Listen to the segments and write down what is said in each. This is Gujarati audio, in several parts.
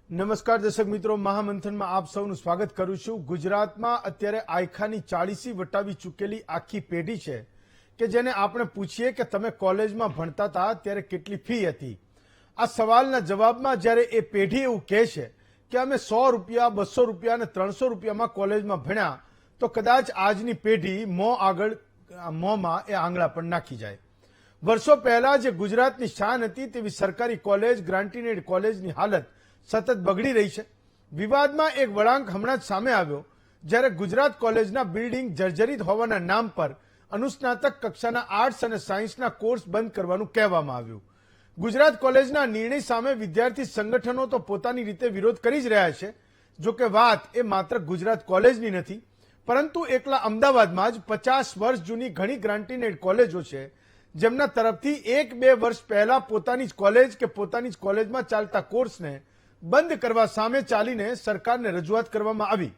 નમસ્કાર દર્શક મિત્રો, મહામંથનમાં આપ સૌનું સ્વાગત કરું છું। ગુજરાતમાં અત્યારે આયખાની 40 વટાવી ચૂકેલી આખી પેઢી છે કે જેને આપણે પૂછીએ કે તમે કોલેજમાં ભણતા હતા ત્યારે કેટલી ફી હતી। આ સવાલના જવાબમાં જ્યારે એ પેઢી એવું કહે છે કે અમે 100 રૂપિયા, 200 રૂપિયા અને 300 રૂપિયામાં કોલેજમાં ભણ્યા, તો કદાચ આજની પેઢી મોંમાં એ આંગળા પણ નાખી જાય। વર્ષો પહેલા જે ગુજરાતની શાન હતી તેવી સરકારી કોલેજ, ગ્રાન્ટીનેડ કોલેજની હાલત સતત બગડી રહી છે। વિવાદમાં એક વળાંક હમણાં જ સામે આવ્યો જ્યારે ગુજરાત કોલેજના બિલ્ડિંગ જર્જરિત હોવાના નામ પર અનુસ્નાતક કક્ષાના આર્ટ્સ અને સાયન્સના કોર્સ બંધ કરવાનું કહેવામાં આવ્યું। ગુજરાત કોલેજના નિર્ણય સામે વિદ્યાર્થી સંગઠનો તો પોતાની રીતે વિરોધ કરી જ રહ્યા છે। જો કે વાત એ માત્ર ગુજરાત કોલેજની નથી, પરંતુ એકલા અમદાવાદમાં જ 50 વર્ષ જૂની ઘણી ગ્રાન્ટીનેડ કોલેજો છે જેમના તરફથી 1-2 વર્ષ પહેલા પોતાની જ કોલેજ કે પોતાની જ કોલેજમાં ચાલતા કોર્સને બંધ કરવા સામે ચાલીને સરકારને રજૂઆત કરવામાં આવી।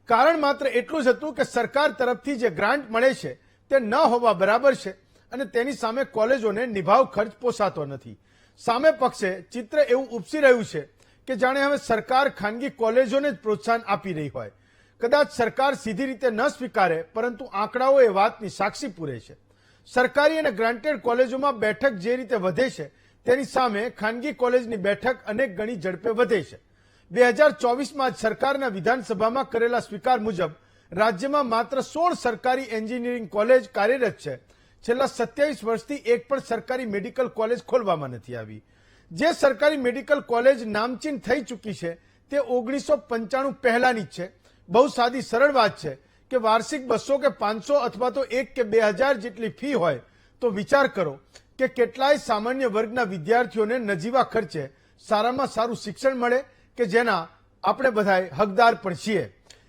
કારણ માત્ર એટલું જ હતું કે સરકાર તરફથી જે ગ્રાન્ટ મળે છે તે ન હોવા બરાબર છે અને તેની સામે કોલેજોને નિભાવ ખર્ચ પોસાતો નથી। સામે પક્ષે ચિત્ર એવું ઉપસી રહ્યું છે કે જાણે હવે સરકાર ખાનગી કોલેજોને જ પ્રોત્સાહન આપી રહી હોય। કદાચ સરકાર સીધી રીતે ન સ્વીકારે, પરંતુ આંકડાઓ એ વાતની સાક્ષી પૂરે છે। સરકારી અને ગ્રાન્ટેડ કોલેજોમાં બેઠક જે રીતે વધે છે તેની સામે ખાનગી કોલેજની બેઠક અનેક ગણી ઝડપે વધે છે। 2024માં સરકારના વિધાનસભામાં કરેલા સ્વીકાર મુજબ રાજ્યમાં માત્ર 16 સરકારી એન્જિનિયરિંગ કોલેજ કાર્યરત છે। છેલ્લા 27 વર્ષથી એક પણ સરકારી મેડિકલ કોલેજ ખોલવામાં નથી આવી। જે સરકારી મેડિકલ કોલેજ નામચીન થઈ ચૂકી છે તે 1995 પહેલાની જ છે। બહુ સાદી સરળ વાત છે કે વાર્ષિક 200 કે 500 અથવા તો 1 કે 2000 જેટલી ફી હોય તો વિચાર કરો કે કેટલાય સામાન્ય વર્ગના વિદ્યાર્થીઓને નજીવા ખર્ચે સારામાં સારું શિક્ષણ મળે કે જેના આપણે બધાય હકદાર પણ છીએ।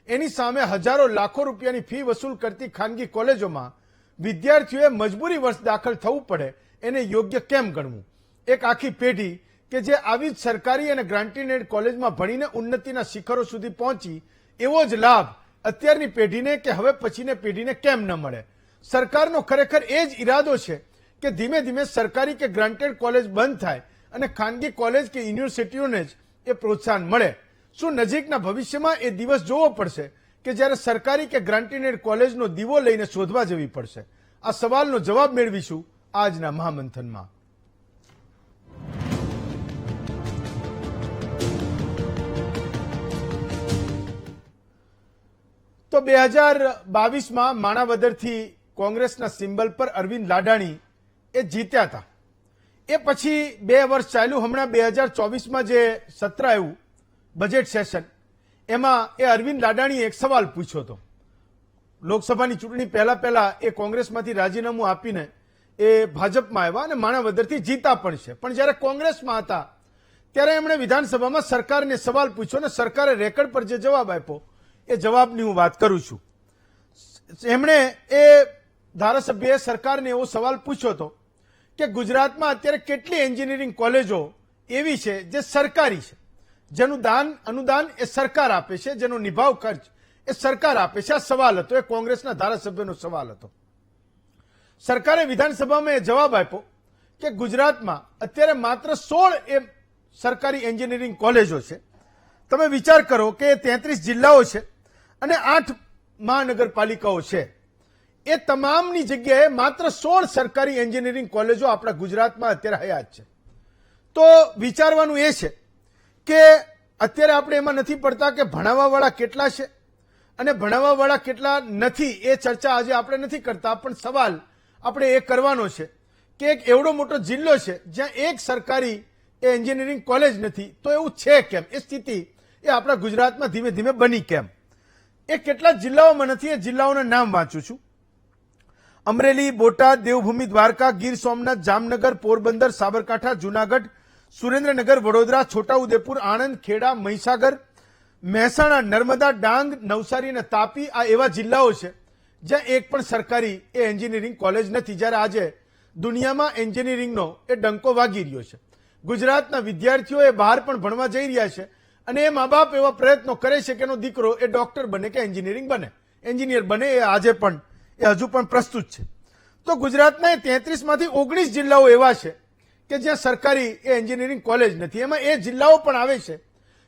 એની સામે હજારો લાખો રૂપિયાની ફી વસૂલ કરતી ખાનગી કોલેજોમાં વિદ્યાર્થીઓએ મજબૂરી વર્ષ દાખલ થવું પડે, એને યોગ્ય કેમ ગણવું? એક આખી પેઢી કે જે આવી જ સરકારી અને ગ્રાન્ટીનેડ કોલેજમાં ભણીને ઉન્નતિના શિખરો સુધી પહોંચી, એવો જ લાભ અત્યારની પેઢીને કે હવે પછીની પેઢીને કેમ ન મળે? સરકારનો ખરેખર એ જ ઈરાદો છે કે ધીમે ધીમે સરકારી કે ગ્રાન્ટેડ કોલેજ બંધ થાય અને ખાનગી કોલેજ કે યુનિવર્સિટીઓને જ એ પ્રોત્સાહન મળે? શું નજીકના ભવિષ્યમાં એ દિવસ જોવો પડશે કે જ્યારે સરકારી કે ગ્રાન્ટીનેડ કોલેજનો દીવો લઈને શોધવા જવી પડશે? આ સવાલનો જવાબ મેળવીશું આજના મહામંથનમાં। તો 2022માં માણાવદરથી કોંગ્રેસના સિમ્બલ પર અરવિંદ લાડાણી એ જીત્યા હતા। એ પછી 2 વર્ષ ચાલ્યું। હમણાં 2024માં જે સત્ર આવ્યું, બજેટ સેશન, એમાં એ અરવિંદ લાડાણીએ એક સવાલ પૂછ્યો હતો। લોકસભાની ચૂંટણી પહેલા એ કોંગ્રેસમાંથી રાજીનામું આપીને એ ભાજપમાં આવ્યા અને માણાવદરથી જીતા પણ છે। પણ જ્યારે કોંગ્રેસમાં હતા ત્યારે એમણે વિધાનસભામાં સરકારને સવાલ પૂછ્યો અને સરકારે રેકર્ડ પર જે જવાબ આપ્યો એ જવાબની હું વાત કરું છું। એમણે એ ધારાસભ્યએ સરકારને એવો સવાલ પૂછ્યો હતો કે ગુજરાતમાં અત્યારે કેટલી એન્જિનિયરિંગ કોલેજો એવી છે જે સરકારી છે, જેનું દાન અનુદાન એ સરકાર આપે છે, જેનો નિભાવ ખર્ચ એ સરકાર આપે છે? આ સવાલ હતો, એ કોંગ્રેસના ધારાસભ્યનો સવાલ હતો। સરકારે વિધાનસભામાં એ જવાબ આપ્યો કે ગુજરાતમાં અત્યારે માત્ર 16 એ સરકારી એન્જિનિયરિંગ કોલેજો છે। તમે વિચાર કરો કે 33 જિલ્લાઓ છે અને 8 મહાનગરપાલિકાઓ છે। એ તમામની જગ્યાએ માત્ર 16 સરકારી એન્જિનિયરિંગ કોલેજો આપણા ગુજરાતમાં અત્યારે હયાત છે। તો વિચારવાનું એ છે કે અત્યારે આપણે એમાં નથી પડતા કે ભણાવવાવાળા કેટલા છે અને ભણાવવાવાળા કેટલા નથી, એ ચર્ચા આજે આપણે નથી કરતા। પણ સવાલ આપણે એ કરવાનો છે કે એક એવડો મોટો જિલ્લો છે જ્યાં એક સરકારી એન્જિનિયરિંગ કોલેજ નથી, તો એવું છે કેમ? એ સ્થિતિ એ આપણા ગુજરાતમાં ધીમે ધીમે બની કેમ? એ કેટલા જિલ્લાઓમાં નથી, એ જિલ્લાઓના નામ વાંચું છું। અમરેલી, બોટાદ, દેવભૂમિ દ્વારકા, ગીર સોમનાથ, જામનગર, પોરબંદર, સાબરકાંઠા, જુનાગઢ, સુરેન્દ્રનગર, વડોદરા, છોટાઉદેપુર, આણંદ, ખેડા, મહીસાગર, મહેસાણા, નર્મદા, ડાંગ, નવસારી અને તાપી આ એવા જિલ્લાઓ છે જ્યાં એક પણ સરકારી એ એન્જિનિયરિંગ કોલેજ નથી। જ્યારે આજે દુનિયામાં એન્જિનિયરિંગનો એ ડંકો વાગી રહ્યો છે। ગુજરાતના વિદ્યાર્થીઓ એ બહાર પણ ભણવા જઈ રહ્યા છે અને એ મા બાપ એવા પ્રયત્નો કરે છે કે એનો દીકરો એ ડોક્ટર બને કે એન્જિનિયર બને। એ આજે પણ એ હજુ પણ પ્રસ્તુત છે। તો ગુજરાતના 33માંથી 19 જિલ્લાઓ એવા છે કે જ્યાં સરકારી એ એન્જિનિયરિંગ કોલેજ નથી. એમાં એ જિલ્લાઓ પણ આવે છે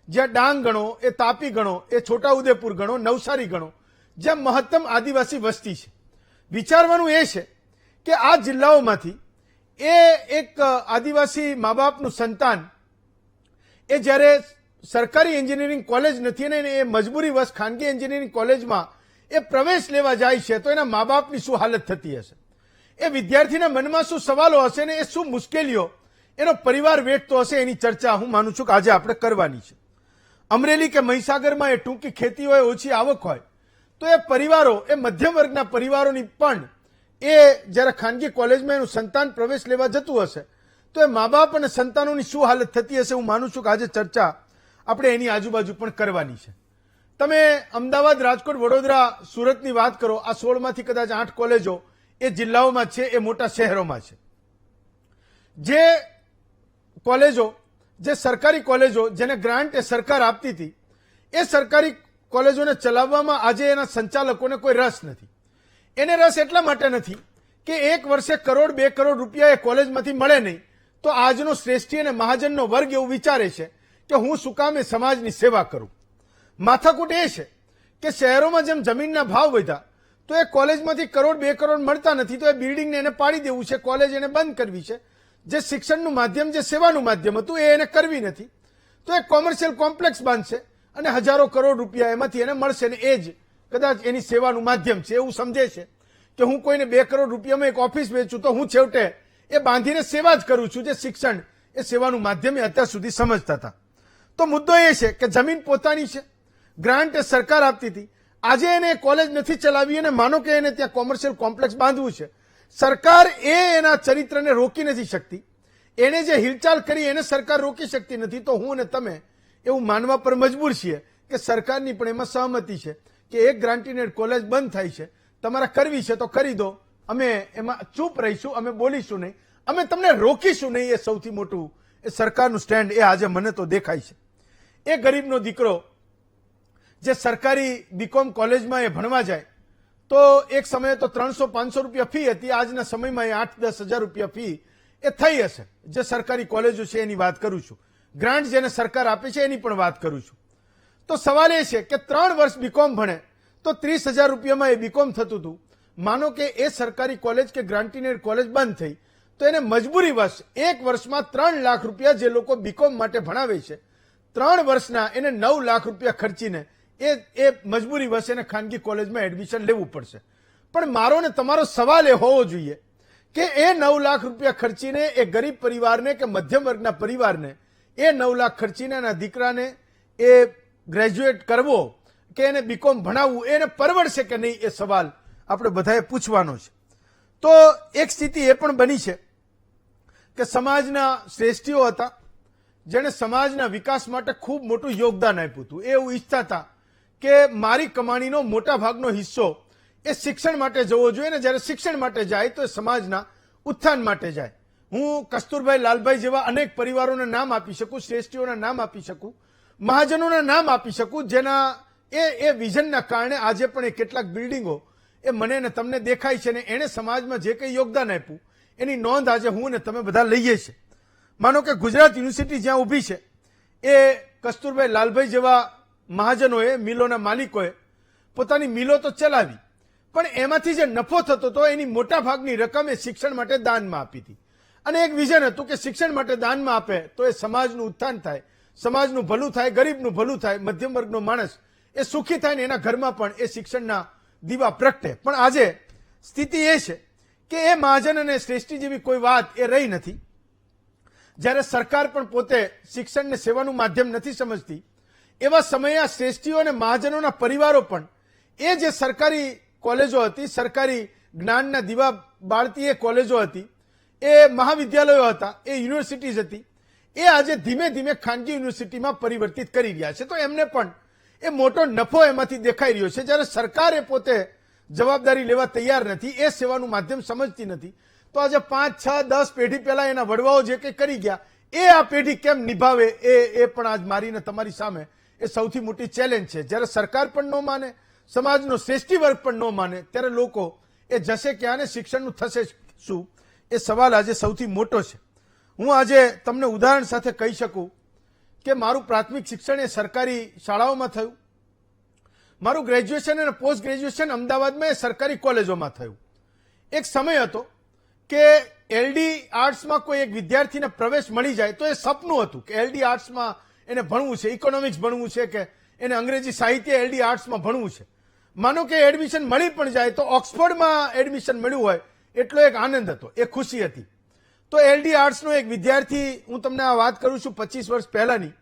જ્યાં ડાંગ ગણો, એ તાપી ગણો, એ છોટાઉદેપુર ગણો, નવસારી ગણો, જ્યાં મહત્તમ આદિવાસી વસ્તી છે. વિચારવાનું એ છે કે આ જિલ્લાઓમાંથી એ એક આદિવાસી મા બાપનું સંતાન એ જ્યારે સરકારી એન્જિનિયરિંગ કોલેજ નથી અને એ મજબૂરીવશ ખાનગી એન્જિનિયરિંગ કોલેજમાં એ પ્રવેશ લેવા જાય છે તો એના મા બાપની શું હાલત થતી હશે, એ વિદ્યાર્થીના મનમાં શું સવાલો હશે ને એ શું મુશ્કેલીઓ એનો પરિવાર વેઠતો હશે, એની ચર્ચા હું માનું છું કે આજે આપણે કરવાની છે. અમરેલી કે મહીસાગરમાં એ ટૂંકી ખેતી હોય, ઓછી આવક હોય તો એ પરિવારો, એ મધ્યમ વર્ગના પરિવારોની પણ એ જ્યારે ખાનગી કોલેજમાં એનું સંતાન પ્રવેશ લેવા જતું હશે તો એ મા બાપ અને સંતાનોની શું હાલત થતી હશે, હું માનું છું કે આજે ચર્ચા આપણે એની આજુબાજુ પણ કરવાની છે. તમે અમદાવાદ, રાજકોટ, વડોદરા, સુરતની વાત કરો, આ 16માંથી કદાચ 8 કોલેજો એ જિલ્લાઓમાં છે, એ મોટા શહેરોમાં છે. જે કોલેજો, જે સરકારી કોલેજો જેને ગ્રાન્ટ એ સરકાર આપતી હતી, એ સરકારી કોલેજોને ચલાવવામાં આજે એના સંચાલકોને કોઈ રસ નથી. એને રસ એટલા માટે નથી કે એક વર્ષે કરોડ 2 કરોડ રૂપિયા એ કોલેજમાંથી મળે નહીં તો આજનો શ્રેષ્ઠી અને મહાજનનો વર્ગ એવું વિચારે છે કે હું શું કામ એ સમાજની સેવા કરું. માથાકૂટ એ છે કે શહેરોમાં જેમ જમીનના ભાવ વધ્યા તો એ કોલેજમાંથી કરોડ 2 કરોડ મળતા નથી તો એ બિલ્ડિંગને એને પાડી દેવું છે, કોલેજ એને બંધ કરવી છે. જે શિક્ષણનું માધ્યમ, જે સેવાનું માધ્યમ હતું એ એને કરવી નથી તો એ કોમર્શિયલ કોમ્પ્લેક્સ બાંધશે અને હજારો કરોડ રૂપિયા એમાંથી એને મળશે ને એ જ કદાચ એની સેવાનું માધ્યમ છે એવું સમજે છે કે હું કોઈને 2 કરોડ રૂપિયામાં એક ઓફિસ વેચું તો હું છેવટે એ બાંધીને સેવા જ કરું છું. જે શિક્ષણ એ સેવાનું માધ્યમ એ અત્યાર સુધી સમજતા હતા. તો મુદ્દો એ છે કે જમીન પોતાની છે, ગ્રાન્ટ એ સરકાર આપતી હતી, આજે એને કોલેજ નથી ચલાવી અને માનો કે એને ત્યાં કોમર્શિયલ કોમ્પ્લેક્સ બાંધવું છે, સરકાર એના ચરિત્રને રોકી નથી શકતી, એને જે હિલચાલ કરી એને સરકાર રોકી શકતી નથી. તો હું અને તમે એવું માનવા પર મજબૂર છીએ કે સરકારની પણ એમાં સહમતિ છે કે એક ગ્રાન્ટીનેડ કોલેજ બંધ થાય છે, તમારે કરવી છે તો કરી દો, અમે એમાં ચૂપ રહીશું, અમે બોલીશું નહીં, અમે તમને રોકીશું નહીં. એ સૌથી મોટું એ સરકારનું સ્ટેન્ડ એ આજે મને તો દેખાય છે. એ ગરીબનો દીકરો જે સરકારી બીકોમ કોલેજમાં એ ભણવા જાય તો એક સમયે તો 300-500 રૂપિયા ફી હતી, આજના સમયમાં એ 8-10 હજાર રૂપિયા ફી એ થઈ હશે. જે સરકારી કોલેજો છે એની વાત કરું છું, ગ્રાન્ટ જેને સરકાર આપે છે એની પણ વાત કરું છું. તો સવાલ એ છે કે 3 વર્ષ બીકોમ ભણે તો 30,000 રૂપિયામાં એ બીકોમ થતું હતું. માનો કે એ સરકારી કોલેજ કે ગ્રાન્ટીનેડ કોલેજ બંધ થઈ તો એને મજબૂરીવશ એક વર્ષમાં 3 લાખ રૂપિયા જે લોકો બીકોમ માટે ભણાવે છે, 3 વર્ષના એને 9 લાખ રૂપિયા ખર્ચીને એ મજબૂરીવશ એને ખાનગી કોલેજમાં એડમિશન લેવું પડશે. પણ મારો ને તમારો સવાલ એ હોવો જોઈએ કે એ 9 લાખ રૂપિયા ખર્ચીને એ ગરીબ પરિવારને કે મધ્યમ વર્ગના પરિવારને એ 9 લાખ ખર્ચીને એના દીકરાને એ ગ્રેજ્યુએટ કરવો કે એને બીકોમ ભણાવવું એને પરવડશે કે નહીં, એ સવાલ આપણે બધાએ પૂછવાનો છે. તો એક સ્થિતિ એ પણ બની છે કે સમાજના શ્રેષ્ઠીઓ હતા જેણે સમાજના વિકાસ માટે ખૂબ મોટું યોગદાન આપ્યું હતું. એ એવું ઈચ્છતા હતા કે મારી કમાણીનો મોટા ભાગનો હિસ્સો એ શિક્ષણ માટે જવો જોઈએ ને જ્યારે શિક્ષણ માટે જાય તો એ સમાજના ઉત્થાન માટે જાય. હું કસ્તુરભાઈ, લાલભાઈ જેવા અનેક પરિવારોના નામ આપી શકું, શ્રેષ્ઠીઓના નામ આપી શકું, મહાજનોના નામ આપી શકું જેના એ વિઝનના કારણે આજે પણ એ કેટલાક બિલ્ડિંગો એ મને ને તમને દેખાય છે ને એણે સમાજમાં જે કંઈ યોગદાન આપ્યું એની નોંધ આજે હું ને તમે બધા લઈએ છીએ. માનો કે ગુજરાત યુનિવર્સિટી જ્યાં ઊભી છે એ કસ્તુરભાઈ, લાલભાઈ જેવા મહાજનોએ, મિલોના માલિકોએ પોતાની મિલો તો ચલાવી પણ એમાંથી જે નફો થતો હતો એની મોટા ભાગની રકમ એ શિક્ષણ માટે દાનમાં આપી હતી. અને એક વિઝન હતું કે શિક્ષણ માટે દાનમાં આપે તો એ સમાજનું ઉત્થાન થાય, સમાજનું ભલું થાય, ગરીબનું ભલું થાય, મધ્યમ વર્ગનો માણસ એ સુખી થાય ને એના ઘરમાં પણ એ શિક્ષણના દીવા પ્રગટે. પણ આજે સ્થિતિ એ છે કે એ મહાજન અને શ્રેષ્ઠી જેવી કોઈ વાત એ રહી નથી. જ્યારે સરકાર પણ પોતે શિક્ષણને સેવાનું માધ્યમ નથી સમજતી એવા સમયે આ શ્રેષ્ઠીઓ અને મહાજનોના પરિવારો પણ એ જે સરકારી કોલેજો હતી, સરકારી જ્ઞાનના દીવા બાળતી એ કોલેજો હતી, એ મહાવિદ્યાલયો હતા, એ યુનિવર્સિટીઝ હતી, એ આજે ધીમે ધીમે ખાનગી યુનિવર્સિટીમાં પરિવર્તિત કરી રહ્યા છે. તો એમને પણ એ મોટો નફો એમાંથી દેખાઈ રહ્યો છે. જ્યારે સરકાર એ પોતે જવાબદારી લેવા તૈયાર નથી, એ સેવાનું માધ્યમ સમજતી નથી, તો આજે 5, 6, 10 પેઢી પહેલા એના વડવાઓ જે કંઈ કરી ગયા એ આ પેઢી કેમ નિભાવે એ પણ આજ મારીને તમારી સામે એ સૌથી મોટી ચેલેન્જ છે. જ્યારે સરકાર પણ ન માને, સમાજનો શ્રેષ્ઠી વર્ગ પણ ન માને ત્યારે લોકો એ જશે ક્યાં ને શિક્ષણનું થશે શું, એ સવાલ આજે સૌથી મોટો છે. હું આજે તમને ઉદાહરણ સાથે કહી શકું કે મારું પ્રાથમિક શિક્ષણ એ સરકારી શાળાઓમાં થયું, મારું ગ્રેજ્યુએશન અને પોસ્ટ ગ્રેજ્યુએશન અમદાવાદમાં એ સરકારી કોલેજોમાં થયું. એક સમય હતો કે એલડી આર્ટ્સમાં કોઈ એક વિદ્યાર્થીને પ્રવેશ મળી જાય તો એ સપનું હતું કે એલડી આર્ટ્સમાં એને ભણવું છે, ઇકોનોમિક્સ ભણવું છે કે એને અંગ્રેજી સાહિત્ય એલડી આર્ટ્સમાં ભણવું છે. માનો કે એડમિશન મળી પણ જાય તો ઓક્સફર્ડમાં એડમિશન મળ્યું હોય એટલો એક આનંદ હતો, એ ખુશી હતી. તો એલડી આર્ટ્સનો એક વિદ્યાર્થી, હું તમને આ વાત કરું છું 25 વર્ષ પહેલાની,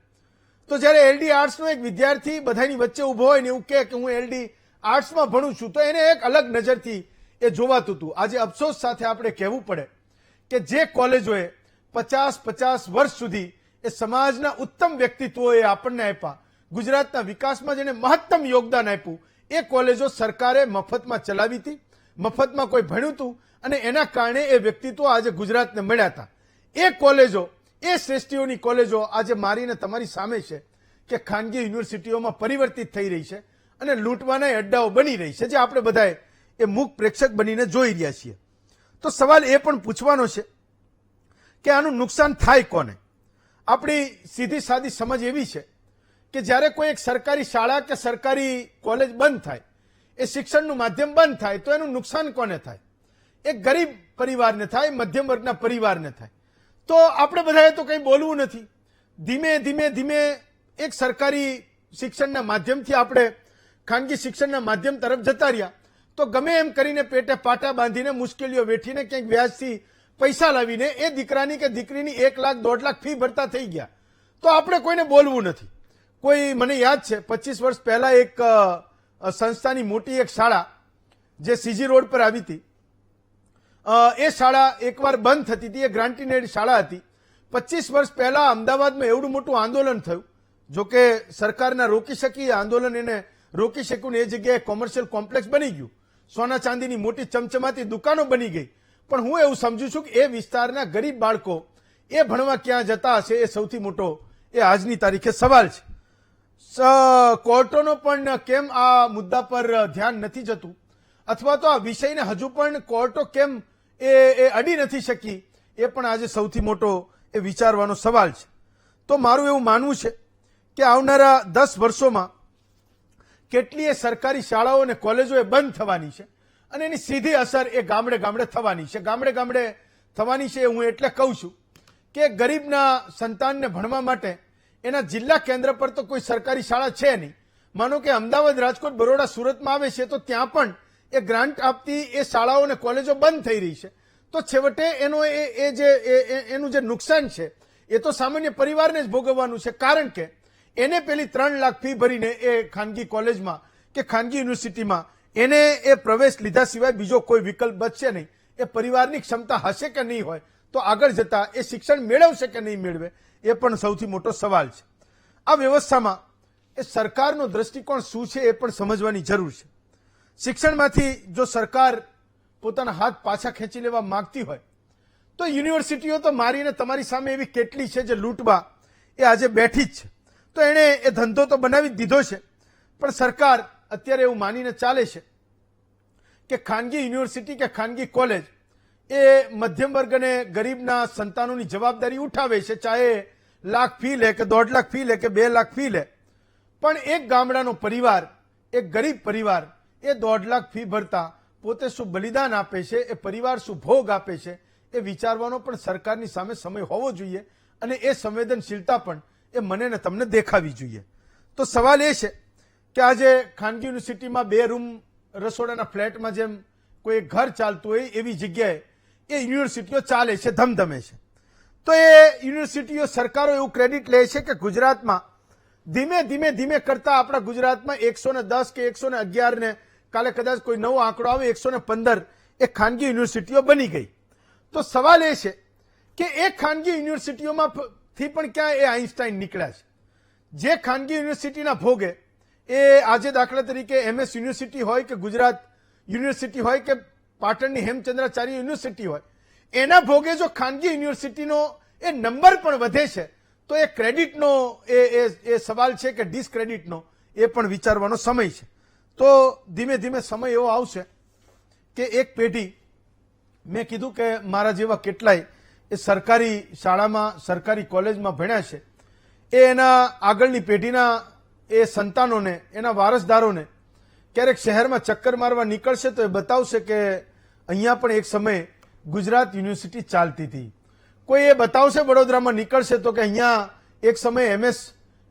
તો જ્યારે એલડી આર્ટ્સનો એક વિદ્યાર્થી બધાની વચ્ચે ઉભો હોય ને એવું કહે કે હું એલડી આર્ટ્સમાં ભણું છું, તો એને એક અલગ નજરથી એ જોવાતું હતું. આજે અફસોસ સાથે આપણે કહેવું પડે કે જે કોલેજોએ 50 વર્ષ સુધી એ સમાજના ઉત્તમ વ્યક્તિત્વોએ આપણને આપ્યા, ગુજરાતના વિકાસમાં જેને મહત્તમ યોગદાન આપ્યું, એ કોલેજો સરકારે મફતમાં ચલાવી હતી, મફતમાં કોઈ ભણ્યું હતું અને એના કારણે એ વ્યક્તિત્વ આજે ગુજરાતને મળ્યા હતા. એ કોલેજો, એ શ્રેષ્ઠીઓની કોલેજો આજે મારીને તમારી સામે છે કે ખાનગી યુનિવર્સિટીઓમાં પરિવર્તિત થઈ રહી છે અને લૂંટવાના અડ્ડાઓ બની રહી છે, જે આપણે બધાએ એ મૂક પ્રેક્ષક બનીને જોઈ રહ્યા છીએ. તો સવાલ એ પણ પૂછવાનો છે કે આનું નુકસાન થાય કોને? આપણી સીધી સાદી સમજ એવી છે કે જ્યારે કોઈ એક સરકારી શાળા કે સરકારી કોલેજ બંધ થાય, એ શિક્ષણનું માધ્યમ બંધ થાય તો એનું નુકસાન કોને થાય? એક ગરીબ પરિવારને થાય, મધ્યમ વર્ગના પરિવારને થાય. તો આપણે બધાએ તો કંઈ બોલવું નથી. ધીમે ધીમે ધીમે એક સરકારી શિક્ષણના માધ્યમથી આપણે ખાનગી શિક્ષણના માધ્યમ તરફ જતા રહ્યા તો ગમે એમ કરીને પેટે પાટા બાંધીને મુશ્કેલીઓ વેઠીને ક્યાંક વ્યાજથી પૈસા લાવીને એ દીકરાની કે દીકરીની 1 લાખ 1.5 લાખ ફી ભરતા થઈ ગયા. તો આપણે કોઈને બોલવું નથી. કોઈ, મને યાદ છે 25 વર્ષ પહેલા એક સંસ્થાની મોટી એક શાળા જે સીજી રોડ પર આવી હતી, એ શાળા એકવાર બંધ થતી હતી. એ ગ્રાન્ટીનેડ શાળા હતી. 25 વર્ષ પહેલા અમદાવાદમાં એવડું મોટું આંદોલન થયું, જોકે સરકારના રોકી શકી, આંદોલન એને રોકી શક્યું ને એ જગ્યાએ કોમર્શિયલ કોમ્પ્લેક્સ બની ગયું, સોના ચાંદીની મોટી ચમચમાતી દુકાનો બની ગઈ. પણ હું એવું સમજુ છું કે એ વિસ્તારના ગરીબ બાળકો એ ભણવા ક્યાં જતા હશે, એ સૌથી મોટો એ આજની તારીખે સવાલ છે. કોર્ટોનો પણ કેમ આ મુદ્દા પર ધ્યાન નથી જતું, અથવા તો આ વિષયને હજુ પણ કોર્ટો કેમ એ અડી નથી શકી, એ પણ આજે સૌથી મોટો એ વિચારવાનો સવાલ છે. તો મારું એવું માનવું છે કે આવનારા 10 વર્ષોમાં કેટલીય સરકારી શાળાઓ અને કોલેજો એ બંધ થવાની છે અને એની સીધી અસર એ ગામડે ગામડે થવાની છે. ગામડે ગામડે થવાની છે હું એટલે કહું છું કે ગરીબના સંતાનને ભણવા માટે એના જિલ્લા કેન્દ્ર પર તો કોઈ સરકારી શાળા છે નહીં. માનો કે અમદાવાદ, રાજકોટ, બરોડા, સુરતમાં આવે છે તો ત્યાં પણ એ ગ્રાન્ટ આપતી એ શાળાઓ અને કોલેજો બંધ થઈ રહી છે. તો છેવટે એનું જે નુકસાન છે એ તો સામાન્ય પરિવારને જ ભોગવવાનું છે, કારણ કે એને પેલી 3 લાખ ફી ભરીને એ ખાનગી કોલેજમાં કે ખાનગી યુનિવર્સિટીમાં એને એ પ્રવેશ લીધા સિવાય બીજો કોઈ વિકલ્પ બચશે નહીં. એ પરિવારની ક્ષમતા હશે કે નહીં હોય તો આગળ જતા એ શિક્ષણ મેળવશે કે નહીં મેળવે, એ પણ સૌથી મોટો સવાલ છે. આ વ્યવસ્થામાં એ સરકારનો દ્રષ્ટિકોણ શું છે એ પણ સમજવાની જરૂર છે. શિક્ષણમાંથી જો સરકાર પોતાના હાથ પાછા ખેંચી લેવા માંગતી હોય તો યુનિવર્સિટીઓ તો મારીને તમારી સામે એવી કેટલી છે જે લૂંટવા એ આજે બેઠી જ છે. તો એણે એ ધંધો તો બનાવી જ દીધો છે, પણ સરકાર અત્યારે એવું માનીને ચાલે છે કે ખાનગી યુનિવર્સિટી કે ખાનગી કોલેજ એ મધ્યમ વર્ગ અને ગરીબના સંતાનોની જવાબદારી ઉઠાવે છે, ચાહે લાખ ફી લે કે 1.5 લાખ ફી લે કે 2 લાખ ફી લે. પણ એક ગામડાનો પરિવાર, એક ગરીબ પરિવાર એ 1.5 લાખ ફી ભરતા પોતે શું બલિદાન આપે છે, એ પરિવાર શું ભોગ આપે છે, એ વિચારવાનો પણ સરકારની સામે સમય હોવો જોઈએ અને એ સંવેદનશીલતા પણ એ મને ને તમને દેખાવી જોઈએ. તો સવાલ એ છે કે આજે ખાનગી યુનિવર્સિટીમાં 2 રૂમ રસોડાના ફ્લેટમાં જેમ કોઈ ઘર ચાલતું હોય એવી જગ્યાએ એ યુનિવર્સિટીઓ ચાલે છે, ધમધમે છે. તો એ યુનિવર્સિટીઓ, સરકારો એવું ક્રેડિટ લે છે કે ગુજરાતમાં ધીમે ધીમે ધીમે કરતા આપણા ગુજરાતમાં 110 કે 111 ને કાલે કદાચ કોઈ નવો આંકડો આવે 115 એ ખાનગી યુનિવર્સિટીઓ બની ગઈ. તો સવાલ એ છે કે એ ખાનગી યુનિવર્સિટીઓમાંથી પણ ક્યાં એ આઈન્સ્ટાઈન નીકળ્યા છે? જે ખાનગી યુનિવર્સિટીના ભોગે એ આજે દાખલા તરીકે MS યુનિવર્સિટી હોય કે ગુજરાત યુનિવર્સિટી હોય કે પાટણની હેમચંદ્રાચાર્ય યુનિવર્સિટી હોય, એના ભોગે જો ખાનગી યુનિવર્સિટીનો એ નંબર પણ વધે છે તો એ ક્રેડિટનો એ સવાલ છે કે ડિસક્રેડિટનો, એ પણ વિચારવાનો સમય છે. તો ધીમે ધીમે સમય એવો આવશે કે એક પેઢી, મેં કીધું કે મારા જેવા કેટલાય એ સરકારી શાળામાં સરકારી કોલેજમાં ભણ્યા છે એ એના આગળની પેઢીના એ સંતાનોને એના વારસદારોને ક્યારેક શહેરમાં ચક્કર મારવા નીકળશે તો એ બતાવશે કે અહીંયા પણ એક સમયે ગુજરાત યુનિવર્સિટી ચાલતી હતી. કોઈ એ બતાવશે વડોદરામાં નીકળશે તો કે અહીંયા એક સમયે MS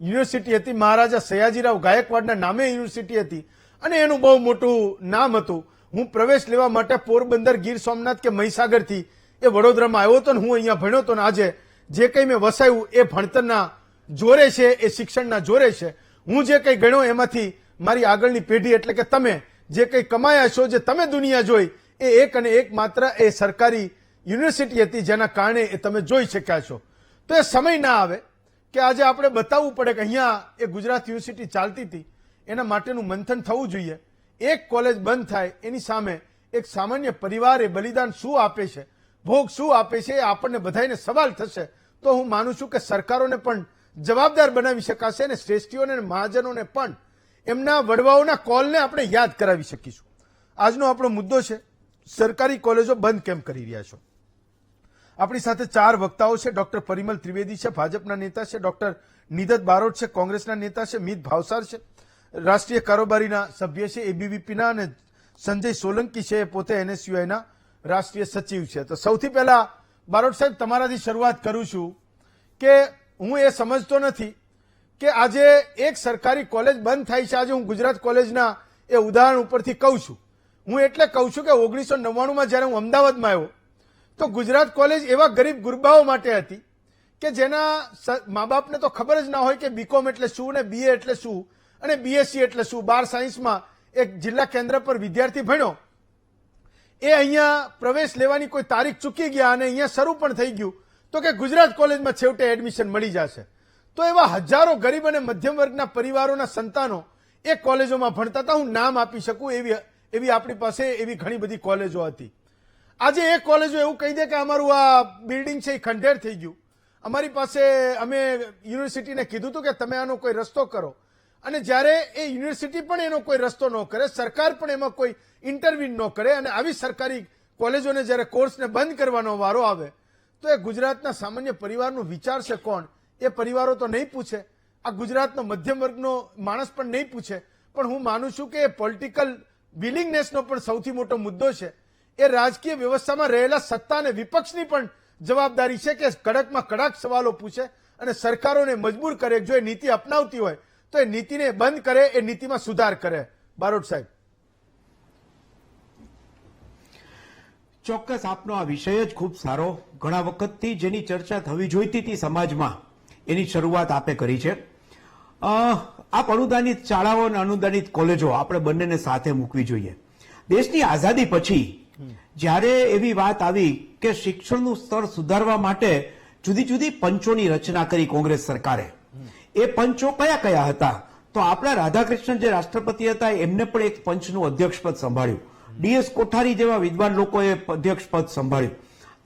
યુનિવર્સિટી હતી, મહારાજા સયાજીરાવ ગાયકવાડના નામે યુનિવર્સિટી હતી અને એનું બહુ મોટું નામ હતું. હું પ્રવેશ લેવા માટે પોરબંદર, ગીર સોમનાથ કે મહીસાગરથી એ વડોદરામાં આવ્યો હતો ને હું અહીંયા ભણ્યો હતો ને આજે જે કંઈ મેં વસાવ્યું એ ભણતરના જોરે છે, એ શિક્ષણના જોરે છે. હું જે કંઈ ગણ્યો એમાંથી મારી આગળની પેઢી એટલે કે તમે જે કંઈ કમાયા છો, જે તમે દુનિયા જોઈ, એ એક અને એક માત્ર એ સરકારી યુનિવર્સિટી હતી જેના કારણે એ તમે જોઈ શક્યા છો. તો એ સમય ના આવે કે આજે આપણે બતાવવું પડે કે અહીંયા એ ગુજરાત યુનિવર્સિટી ચાલતી હતી. એના માટેનું મંથન થવું જોઈએ. એક કોલેજ બંધ થાય એની સામે એક સામાન્ય પરિવારે બલિદાન શું આપે છે, ભોગ શું આપે છે, એ આપણને બધાને સવાલ થશે. તો હું માનું છું કે સરકારોને પણ જવાબદાર બનાવી શકાશે અને શ્રેષ્ઠીઓને અને મહાજનોને પણ એમના વડવાઓના કોલને આપણે યાદ કરાવી શકીશું. આજનો આપણો મુદ્દો છે સરકારી કોલેજો બંધ કેમ કરી રહ્યા છો. આપણી સાથે 4 વક્તાઓ છે. ડોક્ટર પરિમલ ત્રિવેદી છે, ભાજપના નેતા છે. ડોક્ટર નિદત બારોટ છે, કોંગ્રેસના નેતા છે. મીત ભાવસાર છે, રાષ્ટ્રીય કારોબારીના સભ્ય છે ABVPના, અને સંજય સોલંકી છે, પોતે NSUIના રાષ્ટ્રીય સચિવ છે. તો સૌથી પહેલા બારોટ સાહેબ તમારાથી શરૂઆત કરું છું કે હું એ સમજતો નથી કે આજે એક સરકારી કોલેજ બંધ થાય છે. આજે હું ગુજરાત કોલેજના એ ઉદાહરણ ઉપરથી કહું છું. હું એટલે કહું છું કે 1999માં જ્યારે હું અમદાવાદમાં આવ્યો તો ગુજરાત કોલેજ એવા ગરીબ ગુરબાઓ માટે હતી કે જેના મા બાપને તો ખબર જ ના હોય કે BCom એટલે શું ને BA એટલે શું અને BSc એટલે શું. 12 સાયન્સમાં એક જિલ્લા કેન્દ્ર પર વિદ્યાર્થી ભણ્યો, એ અહીંયા પ્રવેશ લેવાની કોઈ તારીખ ચૂકી ગયા અને અહીંયા શરૂ પણ થઈ ગયું તો કે ગુજરાત કોલેજમાં છેવટે એડમિશન મળી જશે. તો એવા હજારો ગરીબ અને મધ્યમ વર્ગના પરિવારોના સંતાનો એ કોલેજોમાં ભણતા હતા. હું નામ આપી શકું એવી આપણી પાસે એવી ઘણી બધી કોલેજો હતી. આજે એ કોલેજો એવું કહી દે કે અમારું આ બિલ્ડિંગ છે એ ખંડેર થઈ ગયું. અમારી પાસે અમે યુનિવર્સિટીને કીધું હતું કે તમે આનો કોઈ રસ્તો કરો, અને જ્યારે એ યુનિવર્સિટી પણ એનો કોઈ રસ્તો ન કરે, સરકાર પણ એમાં કોઈ ઇન્ટરવીન ન કરે, અને આવી સરકારી કોલેજોને જ્યારે કોર્સને બંધ કરવાનો વારો આવે તો એ ગુજરાતના સામાન્ય પરિવારનું વિચારશે કોણ? એ પરિવારો તો નહીં પૂછે, આ ગુજરાતનો મધ્યમ વર્ગનો માણસ પણ નહીં પૂછે. પણ હું માનું છું કે એ પોલિટિકલ વિલિંગનેસનો પણ સૌથી મોટો મુદ્દો છે. એ રાજકીય વ્યવસ્થામાં રહેલા સત્તા અને વિપક્ષની પણ જવાબદારી છે કે કડકમાં કડક સવાલો પૂછે અને સરકારોને મજબૂર કરે. જો એ નીતિ અપનાવતી હોય તો એ નીતિને બંધ કરે, એ નીતિમાં સુધાર કરે. બારોટ સાહેબ. ચોક્કસ આપનો આ વિષય જ ખૂબ સારો. ઘણા વખતથી જેની ચર્ચા થવી જોઈતી હતી સમાજમાં, એની શરૂઆત આપે કરી છે. આપ અનુદાનિત શાળાઓ અને અનુદાનિત કોલેજો આપણે બંનેને સાથે મૂકવી જોઈએ. દેશની આઝાદી પછી જ્યારે એવી વાત આવી કે શિક્ષણનું સ્તર સુધારવા માટે જુદી જુદી પંચોની રચના કરી કોંગ્રેસ સરકારે. એ પંચો કયા કયા હતા? તો આપણા રાધાકૃષ્ણન જે રાષ્ટ્રપતિ હતા એમને પણ એક પંચનું અધ્યક્ષપદ સંભાળ્યું. DS કોઠારી જેવા વિદ્વાન લોકોએ અધ્યક્ષપદ સંભાળ્યું.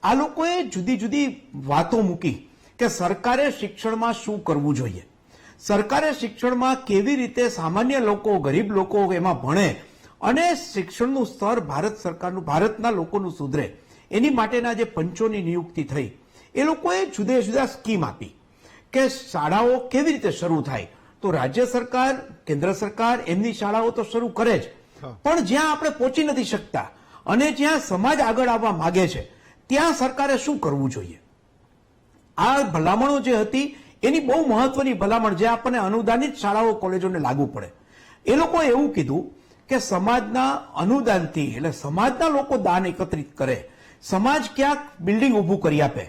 આ લોકોએ જુદી જુદી વાતો મૂકી કે સરકારે શિક્ષણમાં શું કરવું જોઈએ, સરકારે શિક્ષણમાં કેવી રીતે સામાન્ય લોકો, ગરીબ લોકો એમાં ભણે અને શિક્ષણનું સ્તર ભારત સરકારનું, ભારતના લોકોનું સુધરે, એની માટેના જે પંચોની નિયુક્તિ થઈ. એ લોકોએ જુદા જુદા સ્કીમ આપી કે શાળાઓ કેવી રીતે શરૂ થાય. તો રાજ્ય સરકાર, કેન્દ્ર સરકાર એમની શાળાઓ તો શરૂ કરે જ, પણ જ્યાં આપણે પહોંચી નથી શકતા અને જ્યાં સમાજ આગળ આવવા માંગે છે ત્યાં સરકારે શું કરવું જોઈએ. આ ભલામણો જે હતી એની બહુ મહત્વની ભલામણ જે આપણને અનુદાનિત શાળાઓ કોલેજોને લાગુ પડે. એ લોકોએ એવું કીધું કે સમાજના અનુદાનથી, એટલે સમાજના લોકો દાન એકત્રિત કરે, સમાજ ક્યાંક બિલ્ડિંગ ઊભું કરી આપે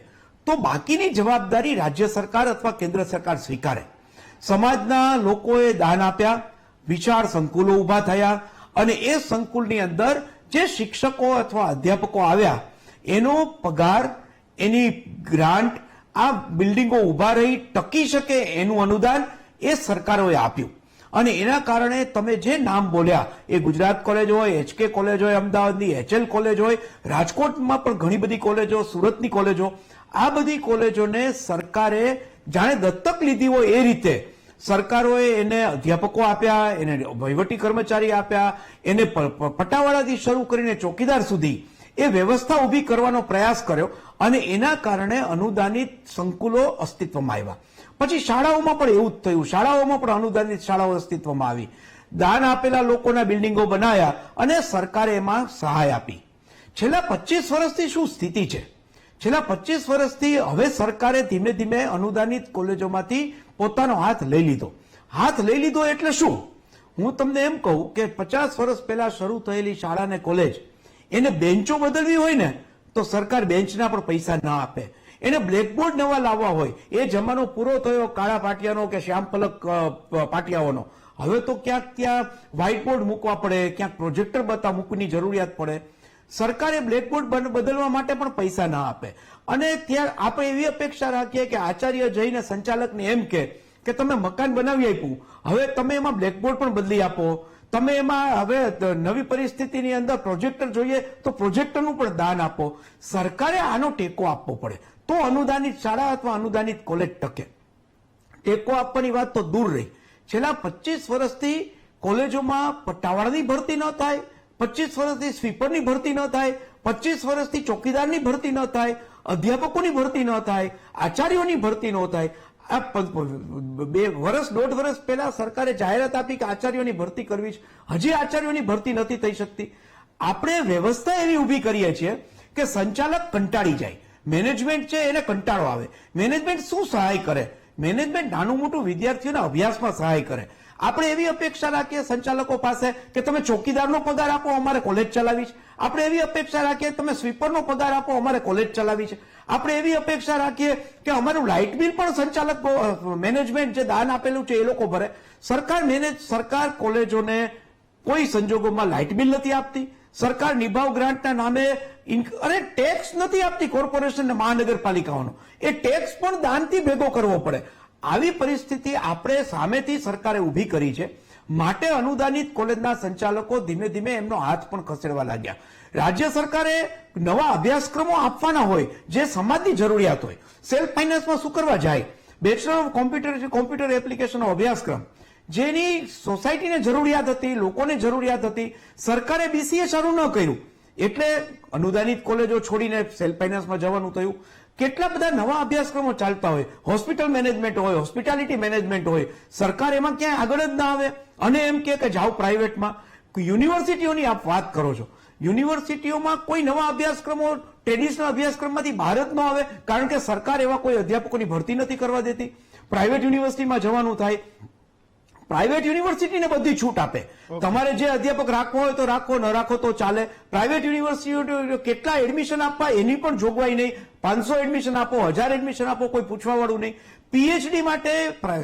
તો બાકીની જવાબદારી રાજ્ય સરકાર અથવા કેન્દ્ર સરકાર સ્વીકારે. સમાજના લોકોએ દાન આપ્યા, વિશાળ સંકુલો ઊભા થયા અને એ સંકુલની અંદર જે શિક્ષકો અથવા અધ્યાપકો આવ્યા એનો પગાર, એની ગ્રાન્ટ, આ બિલ્ડિંગો ઊભા રહી ટકી શકે એનું અનુદાન એ સરકારોએ આપ્યું. અને એના કારણે તમે જે નામ બોલ્યા, એ ગુજરાત કોલેજ હોય, HK કોલેજ હોય, અમદાવાદની HL કોલેજ હોય, રાજકોટમાં પણ ઘણી બધી કોલેજો, સુરતની કોલેજો, આ બધી કોલેજોને સરકારે જાણે દત્તક લીધી હોય એ રીતે સરકારોએ એને અધ્યાપકો આપ્યા, એને વહીવટી કર્મચારી આપ્યા, એને પટાવાળાથી શરૂ કરીને ચોકીદાર સુધી એ વ્યવસ્થા ઊભી કરવાનો પ્રયાસ કર્યો અને એના કારણે અનુદાનિત સંકુલો અસ્તિત્વમાં આવ્યા. પછી શાળાઓમાં પણ એવું જ થયું. શાળાઓમાં પણ અનુદાનિત શાળાઓ અસ્તિત્વમાં આવી. દાન આપેલા લોકોના બિલ્ડિંગો બનાવ્યા અને સરકારે એમાં સહાય આપી. છેલ્લા 25 વર્ષથી શું સ્થિતિ છે? છેલ્લા 25 વર્ષથી હવે સરકારે ધીમે ધીમે અનુદાનિત કોલેજોમાંથી પોતાનો હાથ લઈ લીધો. હાથ લઈ લીધો એટલે શું? હું તમને એમ કહું કે 50 વર્ષ પહેલા શરૂ થયેલી શાળા ને કોલેજ એને બેન્ચો બદલવી હોય ને તો સરકાર બેન્ચના પણ પૈસા ના આપે. એને બ્લેકબોર્ડ નવા લાવવા હોય, એ જમાનો પૂરો થયો કાળા પાટિયાનો કે શ્યામ પલક પાટિયાઓનો. હવે તો ક્યાંક ત્યાં વ્હાઇટ બોર્ડ મૂકવા પડે, ક્યાંક પ્રોજેક્ટર મૂકવાની જરૂરિયાત પડે. સરકારે બ્લેકબોર્ડ બદલવા માટે પણ પૈસા ના આપે. અને ત્યાં આપણે એવી અપેક્ષા રાખીએ કે આચાર્ય જઈને સંચાલકને એમ કે તમે મકાન બનાવી આપ્યું, હવે તમે એમાં બ્લેકબોર્ડ પણ બદલી આપો, તમે એમાં હવે નવી પરિસ્થિતિની અંદર પ્રોજેક્ટર જોઈએ તો પ્રોજેક્ટરનું પણ દાન આપો. સરકારે આનો ટેકો આપવો પડે તો અનુદાનિત શાળા અથવા અનુદાનિત કોલેજ ટકે. ટેકો આપવાની વાત તો દૂર રહી. છેલ્લા 25 વર્ષથી કોલેજોમાં પટ્ટાવાળાની ભરતી ન થાય, 25 વર્ષથી સ્વીપરની ભરતી ન થાય, 25 વર્ષથી ચોકીદારની ભરતી ન થાય, અધ્યાપકોની ભરતી ન થાય, આચાર્યોની ભરતી ન થાય. આ 2 વર્ષ 1.5 વર્ષ પહેલા સરકારે જાહેરાત આપી કે આચાર્યોની ભરતી કરવી છે. હજી આચાર્યોની ભરતી નથી થઈ શકતી. આપણે વ્યવસ્થા એવી ઊભી કરીએ છીએ કે સંચાલક કંટાળી જાય, મેનેજમેન્ટ છે એને કંટાળો આવે. મેનેજમેન્ટ શું સહાય કરે? મેનેજમેન્ટ નાનું મોટું વિદ્યાર્થીઓના અભ્યાસમાં સહાય કરે. આપણે એવી અપેક્ષા રાખીએ સંચાલકો પાસે કે તમે ચોકીદારનો પગાર આપો, અમારે કોલેજ ચલાવી છે. આપણે એવી અપેક્ષા રાખીએ તમે સ્વીપરનો પગાર આપો, અમારે કોલેજ ચલાવી છે. આપણે એવી અપેક્ષા રાખીએ કે અમારું લાઇટ બિલ પણ સંચાલક મેનેજમેન્ટ જે દાન આપેલું છે એ લોકો ભરે. સરકાર કોલેજોને કોઈ સંજોગોમાં લાઇટ બિલ નથી આપતી. સરકાર નિભાવ ગ્રાન્ટના નામે અરે ટેક્સ નથી આપતી કોર્પોરેશન મહાનગરપાલિકાઓનો. એ ટેક્સ પણ દાનથી ભેગો કરવો પડે. આવી પરિસ્થિતિ આપણે સામેથી સરકારે ઊભી કરી છે. માટે અનુદાનિત કોલેજના સંચાલકો ધીમે ધીમે એમનો હાથ પણ ખસેડવા લાગ્યા. રાજ્ય સરકારે નવા અભ્યાસક્રમો આપવાના હોય જે સમાજની જરૂરિયાત હોય. સેલ્ફ ફાઇનાન્સમાં શું કરવા જાય? બેચલર ઓફ કોમ્પ્યુટર એપ્લિકેશનનો અભ્યાસક્રમ જેની સોસાયટીને જરૂરિયાત હતી, લોકોને જરૂરિયાત હતી, સરકારે બીસીએ શરૂ ન કર્યું એટલે અનુદાનિત કોલેજો છોડીને સેલ્ફ ફાઇનાન્સમાં જવાનું થયું. કેટલા બધા નવા અભ્યાસક્રમો ચાલતા હોય, હોસ્પિટલ મેનેજમેન્ટ હોય, હોસ્પિટાલિટી મેનેજમેન્ટ હોય, સરકાર એમાં ક્યાંય આગળ જ ના આવે અને એમ કે જાઓ પ્રાઇવેટમાં. યુનિવર્સિટીઓની આપ વાત કરો છો, યુનિવર્સિટીઓમાં કોઈ નવા અભ્યાસક્રમો ટ્રેડિશનલ અભ્યાસક્રમમાંથી બહાર જ ન આવે કારણ કે સરકાર એવા કોઈ અધ્યાપકોની ભરતી નથી કરવા દેતી. પ્રાઇવેટ યુનિવર્સિટીમાં જવાનું થાય. પ્રાઇવેટ યુનિવર્સિટીને બધી છૂટ આપે. તમારે જે અધ્યાપક રાખવો હોય તો રાખો, ન રાખો તો ચાલે. પ્રાઇવેટ યુનિવર્સિટીઓ કેટલા એડમિશન આપવા એની પણ જોગવાઈ નહીં. 500 એડમિશન આપો, 1000 એડમિશન આપો, કોઈ પૂછવા વાળું નહીં. પીએચડી માટે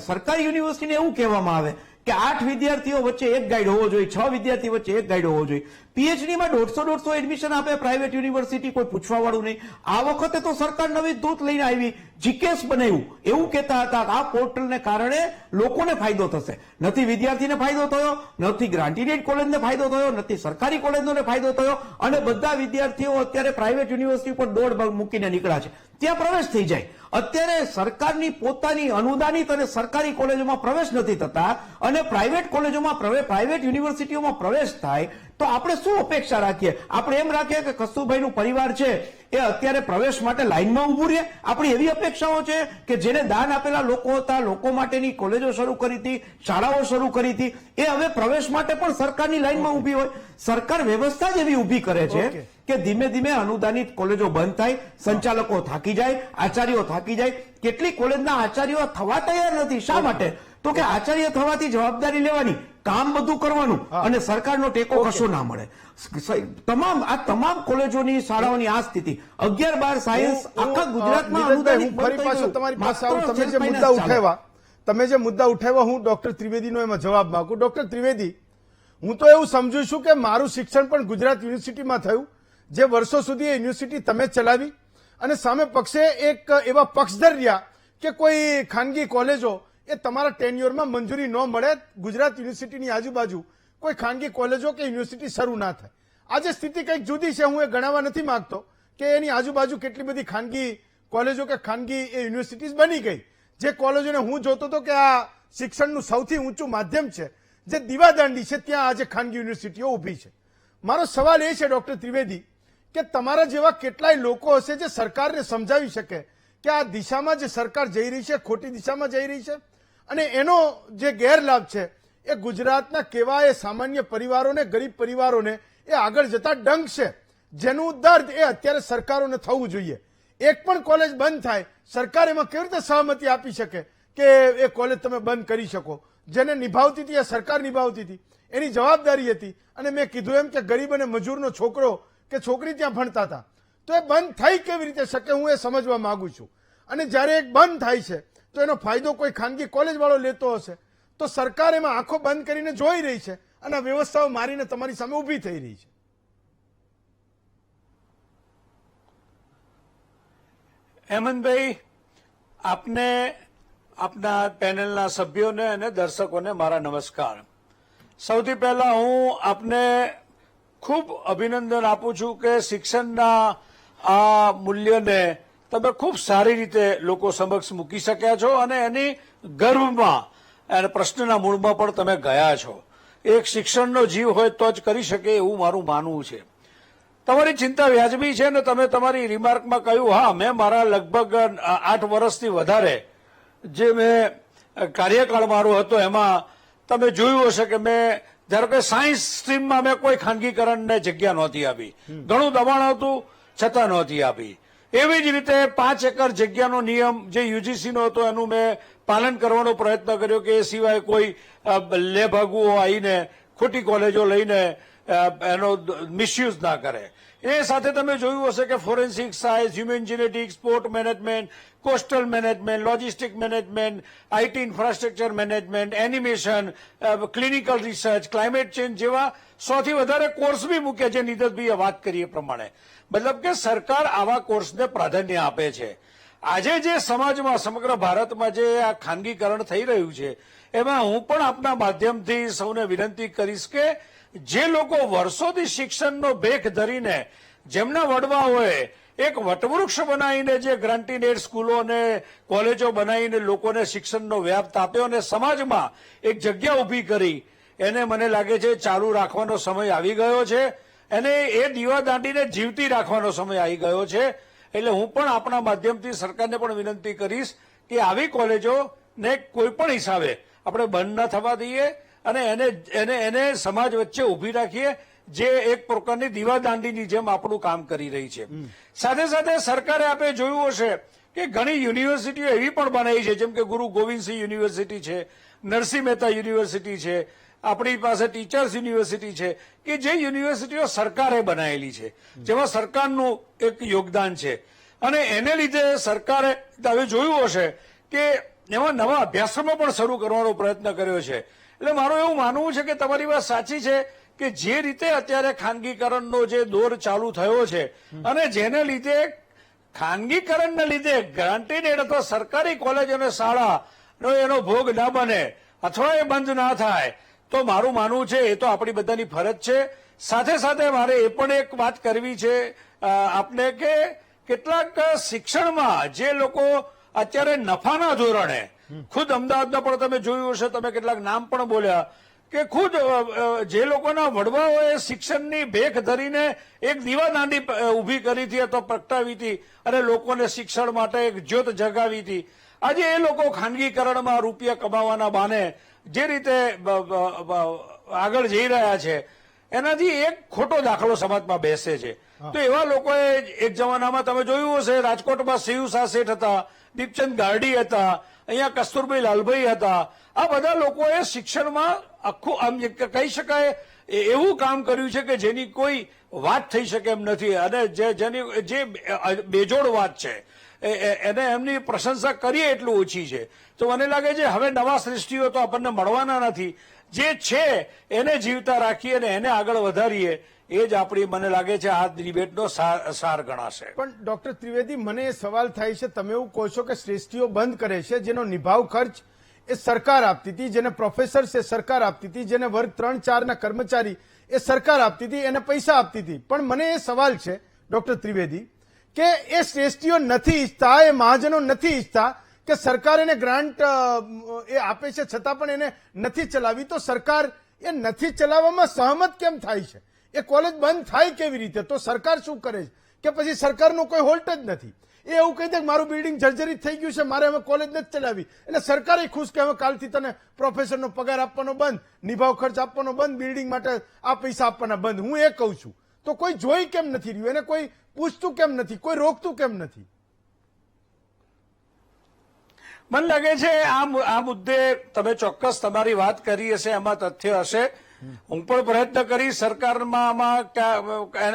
સરકારી યુનિવર્સિટીને એવું કહેવામાં આવે કે 8 વિદ્યાર્થીઓ વચ્ચે એક ગાઈડ હોવો જોઈએ, 6 વિદ્યાર્થી વચ્ચે એક ગાઈડ હોવો જોઈએ. પીએચડીમાં 150 એડમિશન આપે પ્રાઇવેટ યુનિવર્સિટી, કોઈ પૂછવા વાળું નહીં. આ વખતે તો સરકાર નવી દૂત લઈને આવી, જીકેસ બનાવ્યું. એવું કહેતા હતા કે આ પોર્ટલને કારણે લોકોને ફાયદો થશે. નથી વિદ્યાર્થીને ફાયદો થયો, નથી ગ્રાન્ટેડ કોલેજને ફાયદો થયો, નથી સરકારી કોલેજોને ફાયદો થયો અને બધા વિદ્યાર્થીઓ અત્યારે પ્રાઇવેટ યુનિવર્સિટી પર દોડ મૂકીને નીકળ્યા છે. ત્યાં પ્રવેશ થઈ જાય. અત્યારે સરકારની પોતાની અનુદાનિત અને સરકારી કોલેજોમાં પ્રવેશ નથી થતા અને પ્રાઇવેટ કોલેજોમાં પ્રાઇવેટ યુનિવર્સિટીઓમાં પ્રવેશ થાય તો આપણે શું અપેક્ષા રાખીએ? આપણે એમ રાખીએ કે કસ્તુરભાઈનું પરિવાર છે એ અત્યારે પ્રવેશ માટે લાઈનમાં ઉભું રહે? આપણી એવી અપેક્ષાઓ છે કે જેને દાન આપેલા લોકો હતા, લોકો માટેની કોલેજો શરૂ કરી હતી, શાળાઓ શરૂ કરી હતી, એ હવે પ્રવેશ માટે પણ સરકારની લાઈનમાં ઉભી હોય? સરકાર વ્યવસ્થા જ એવી ઉભી કરે છે કે ધીમે ધીમે અનુદાનિત કોલેજો બંધ થાય, સંચાલકો થાકી જાય, આચાર્યો થાકી જાય. કેટલીક કોલેજના આચાર્યો થવા તૈયાર નથી. શા માટે? તો કે આચાર્ય થવાથી જવાબદારી લેવાની, કામ બધું કરવાનું અને સરકારનો ટેકો કશો ના મળે. તમામ કોલેજોની શાળાઓની આ સ્થિતિ. 11-12 સાયન્સ આખા ગુજરાતમાં અનુદાનિત ફરી પાછો તમારી પાસે આવું. તમે જે મુદ્દા ઉઠાવ્યા હું ડોક્ટર ત્રિવેદીનો એમાં જવાબ માંગુ. ડોક્ટર ત્રિવેદી, હું તો એવું સમજુ છું કે મારું શિક્ષણ પણ ગુજરાત યુનિવર્સિટીમાં થયું, જે વર્ષો સુધી એ યુનિવર્સિટી તમે ચલાવી અને સામે પક્ષે એક એવા પક્ષધર રહ્યા કે કોઈ ખાનગી કોલેજો એ તમારા ટેન્યુઅરમાં મંજૂરી ન મળે, ગુજરાત યુનિવર્સિટીની આજુબાજુ કોઈ ખાનગી કોલેજો કે યુનિવર્સિટી શરૂ ના થાય. આજે સ્થિતિ કંઈક જુદી છે. હું એ ગણાવવા નથી માંગતો કે એની આજુબાજુ કેટલી બધી ખાનગી કોલેજો કે ખાનગી એ યુનિવર્સિટીઝ બની ગઈ. જે કોલેજોને હું જોતો હતો કે આ શિક્ષણનું સૌથી ઊંચું માધ્યમ છે, જે દીવાદાંડી છે, ત્યાં આજે ખાનગી યુનિવર્સિટીઓ ઊભી છે. મારો સવાલ એ છે ડોક્ટર ત્રિવેદી કે તમારા જેવા કેટલાય લોકો હશે જે સરકારને સમજાવી શકે કે આ દિશામાં જે સરકાર જઈ રહી છે ખોટી દિશામાં જઈ રહી છે અને એનો જે ગેરલાભ છે એ ગુજરાતના કેવાય સામાન્ય પરિવારોને, ગરીબ પરિવારોને એ આગળ જતા ડંક છે, જેનું દર્દ એ અત્યારે સરકારોને થવું જોઈએ. એક પણ કોલેજ બંધ થાય, સરકાર એમાં કેવી રીતે સહમતિ આપી શકે કે એ કોલેજ તમે બંધ કરી શકો? જેને નિભાવતી હતી એ સરકાર નિભાવતી હતી, એની જવાબદારી હતી. અને મેં કીધું એમ કે ગરીબ અને મજૂરનો છોકરો કે છોકરી ત્યાં ભણતા હતા, તો એ બંધ થઈ કેવી રીતે શકે? હું એ સમજવા માંગુ છું. અને જ્યારે એક બંધ થાય છે તો એનો ફાયદો કોઈ ખાનગી કોલેજ વાળો લેતો હશે, તો સરકાર એમાં આંખો બંધ કરીને જોઈ રહી છે અને આ વ્યવસ્થાઓ મારીને તમારી સામે ઊભી થઈ રહી છે. હેમંતભાઈ, આપને, આપના પેનલના સભ્યોને અને દર્શકોને મારા નમસ્કાર. સૌથી પહેલા હું આપને ખૂબ અભિનંદન આપું છું કે શિક્ષણના આ મૂલ્યને તમે ખૂબ સારી રીતે લોકો સમક્ષ મૂકી શક્યા છો અને એની ગર્ભમાં અને પ્રશ્નના મૂળમાં પણ તમે ગયા છો. એક શિક્ષણનો જીવ હોય તો જ કરી શકે એવું મારું માનવું છે. તમારી ચિંતા વ્યાજબી છે ને તમે તમારી રિમાર્કમાં કહ્યું, હા, મેં મારા લગભગ 8 વર્ષથી વધારે જે મેં કાર્યકાળ મારો હતો એમાં તમે જોયું હશે કે મેં ધારો કે સાયન્સ સ્ટ્રીમમાં મેં કોઈ ખાનગીકરણને જગ્યા નહોતી આપી, ઘણું દબાણ હતું છતાં નહોતી આપી. એવી જ રીતે 5 એકર જગ્યાનો નિયમ જે યુજીસીનો હતો એનું મેં પાલન કરવાનો પ્રયત્ન કર્યો કે એ સિવાય કોઈ લેભાગુઓ આવીને ખોટી કોલેજો લઈને એનો મિસયુઝ ના કરે. એ સાથે તમે જોયું હશે કે forensic science, human genetics, sport management, coastal management, logistic management, IT infrastructure management, animation, clinical research, climate change જેવા 100 થી વધારે કોર્સ બી મૂક્યા છે. નિતેશભાઈએ વાત કરી એ પ્રમાણે મતલબ કે સરકાર આવા કોર્સને પ્રાધાન્ય આપે છે. આજે જે સમાજમાં, સમગ્ર ભારતમાં જે આ ખાનગીકરણ થઈ રહ્યું છે એમાં હું પણ આપના માધ્યમથી સૌને વિનંતી કરીશ કે જે લોકો વર્ષોથી શિક્ષણનો ભેખ ધરીને જેમના વડવાઓએ એક વટવૃક્ષ બનાવીને જે ગ્રાન્ટીનેડ સ્કૂલો અને કોલેજો બનાવીને લોકોને શિક્ષણનો વ્યાપ આપ્યો અને સમાજમાં એક જગ્યા ઊભી કરી, એને મને લાગે છે ચાલુ રાખવાનો સમય આવી ગયો છે. એને એ દીવા દાંડીને જીવતી રાખવાનો સમય આવી ગયો છે. એટલે હું પણ આપણા માધ્યમથી સરકારને પણ વિનંતી કરીશ કે આવી કોલેજોને કોઈ પણ હિસાબે આપણે બંધ ન થવા દઈએ અને એને સમાજ વચ્ચે ઊભી રાખીએ, જે એક પ્રકારની દીવાદાંડીની જેમ આપણું કામ કરી રહી છે. સાથે સાથે સરકારે આપણે જોયું હશે કે ઘણી યુનિવર્સિટીઓ એવી પણ બનાવી છે, જેમ કે ગુરુ ગોવિંદસિંહ યુનિવર્સિટી છે, નરસિંહ મહેતા યુનિવર્સિટી છે, આપણી પાસે ટીચર્સ યુનિવર્સિટી છે, કે જે યુનિવર્સિટીઓ સરકારે બનાવેલી છે, જેમાં સરકારનું એક યોગદાન છે. અને એને લીધે સરકારે હવે જોયું હશે કે એમાં નવા અભ્યાસક્રમો પણ શરૂ કરવાનો પ્રયત્ન કર્યો છે. એટલે મારું એવું માનવું છે કે તમારી વાત સાચી છે કે જે રીતે અત્યારે ખાનગીકરણનો જે દોર ચાલુ થયો છે અને જેને લીધે ખાનગીકરણને લીધે ગ્રાન્ટેડ અથવા સરકારી કોલેજ અને શાળાનો એનો ભોગ ના બને અથવા એ બંધ ના થાય, તો મારું માનવું છે એ તો આપણી બધાની ફરજ છે. સાથે સાથે મારે એ પણ એક વાત કરવી છે આપને કે કેટલાક શિક્ષણમાં જે લોકો અત્યારે નફાના ધોરણે, ખુદ અમદાવાદમાં પણ તમે જોયું હશે, તમે કેટલાક નામ પણ બોલ્યા કે ખુદ જે લોકોના વડવાઓએ શિક્ષણની ભેખ ધરીને એક દીવાદાંડી ઊભી કરી હતી અથવા પ્રગટાવી હતી અને લોકોને શિક્ષણ માટે એક જ્યોત જગાવી હતી, આજે એ લોકો ખાનગીકરણમાં રૂપિયા કમાવાના બહાને જે રીતે આગળ જઈ રહ્યા છે એનાથી એક ખોટો દાખલો સમાજમાં બેસે છે. તો એવા લોકોએ એક જમાનામાં તમે જોયું હશે, રાજકોટમાં શિવસા શેઠ હતા, દીપચંદ ગારડી હતા, અહીંયા કસ્તુરભાઈ લાલભાઈ હતા. આ બધા લોકોએ શિક્ષણમાં આખું આમ કહી શકાય એવું કામ કર્યું છે કે જેની કોઈ વાત થઈ શકે એમ નથી અને જે બેજોડ વાત છે એને એમની પ્રશંસા કરીએ એટલું ઓછી છે. તો મને લાગે છે હવે નવા સૃષ્ટિઓ તો આપણને મળવાના નથી, જે છે એને જીવતા રાખીએ અને એને આગળ વધારીએ, એ જ આપણી મને લાગે છે આ ડિબેટનો સાર ગણાશે. પણ ડોક્ટર ત્રિવેદી, મને એ સવાલ થાય છે, તમે એવું કહો છો કે શ્રેષ્ઠીઓ બંધ કરે છે, જેનો નિભાવ ખર્ચ એ સરકાર આપતી હતી, જેને પ્રોફેસર છે સરકાર આપતી હતી, જેને વર્ગ 3-4 ના કર્મચારી એ સરકાર આપતી હતી, એને પૈસા આપતી હતી. પણ મને એ સવાલ છે ડોક્ટર ત્રિવેદી કે એ શ્રેષ્ઠીઓ નથી ઈચ્છતા, એ મહાજનો નથી ઈચ્છતા કે સરકાર એને ગ્રાન્ટ એ આપે છે છતાં પણ એને નથી ચલાવી, તો સરકાર એ નથી ચલાવવામાં સહમત કેમ થાય છે? એ કોલેજ બંધ થાય કેવી રીતે? તો સરકાર શું કરે છે કે પછી સરકારનો કોઈ હોલ્ટ જ નથી. એ એવું કહી દે કે મારું બિલ્ડિંગ જર્જરિત થઈ ગયું છે, મારે હવે કોલેજ નથી ચલાવી, એટલે સરકારે ખુશ કે હવે કાલથી તને પ્રોફેસરનો પગાર આપવાનો બંધ, નિભાવ ખર્ચ આપવાનો બંધ, બિલ્ડિંગ માટે આ પૈસા આપવાના બંધ. હું એ કહું છું તો કોઈ જોઈ કેમ નથી રહ્યું? એને કોઈ પૂછતું કેમ નથી? કોઈ રોકતું કેમ નથી? મને લાગે છે આ મુદ્દે તમે ચોક્કસ તમારી વાત કરી હશે, એમાં તથ્ય હશે. હું પણ પ્રયત્ન કરીશ સરકારમાં આમાં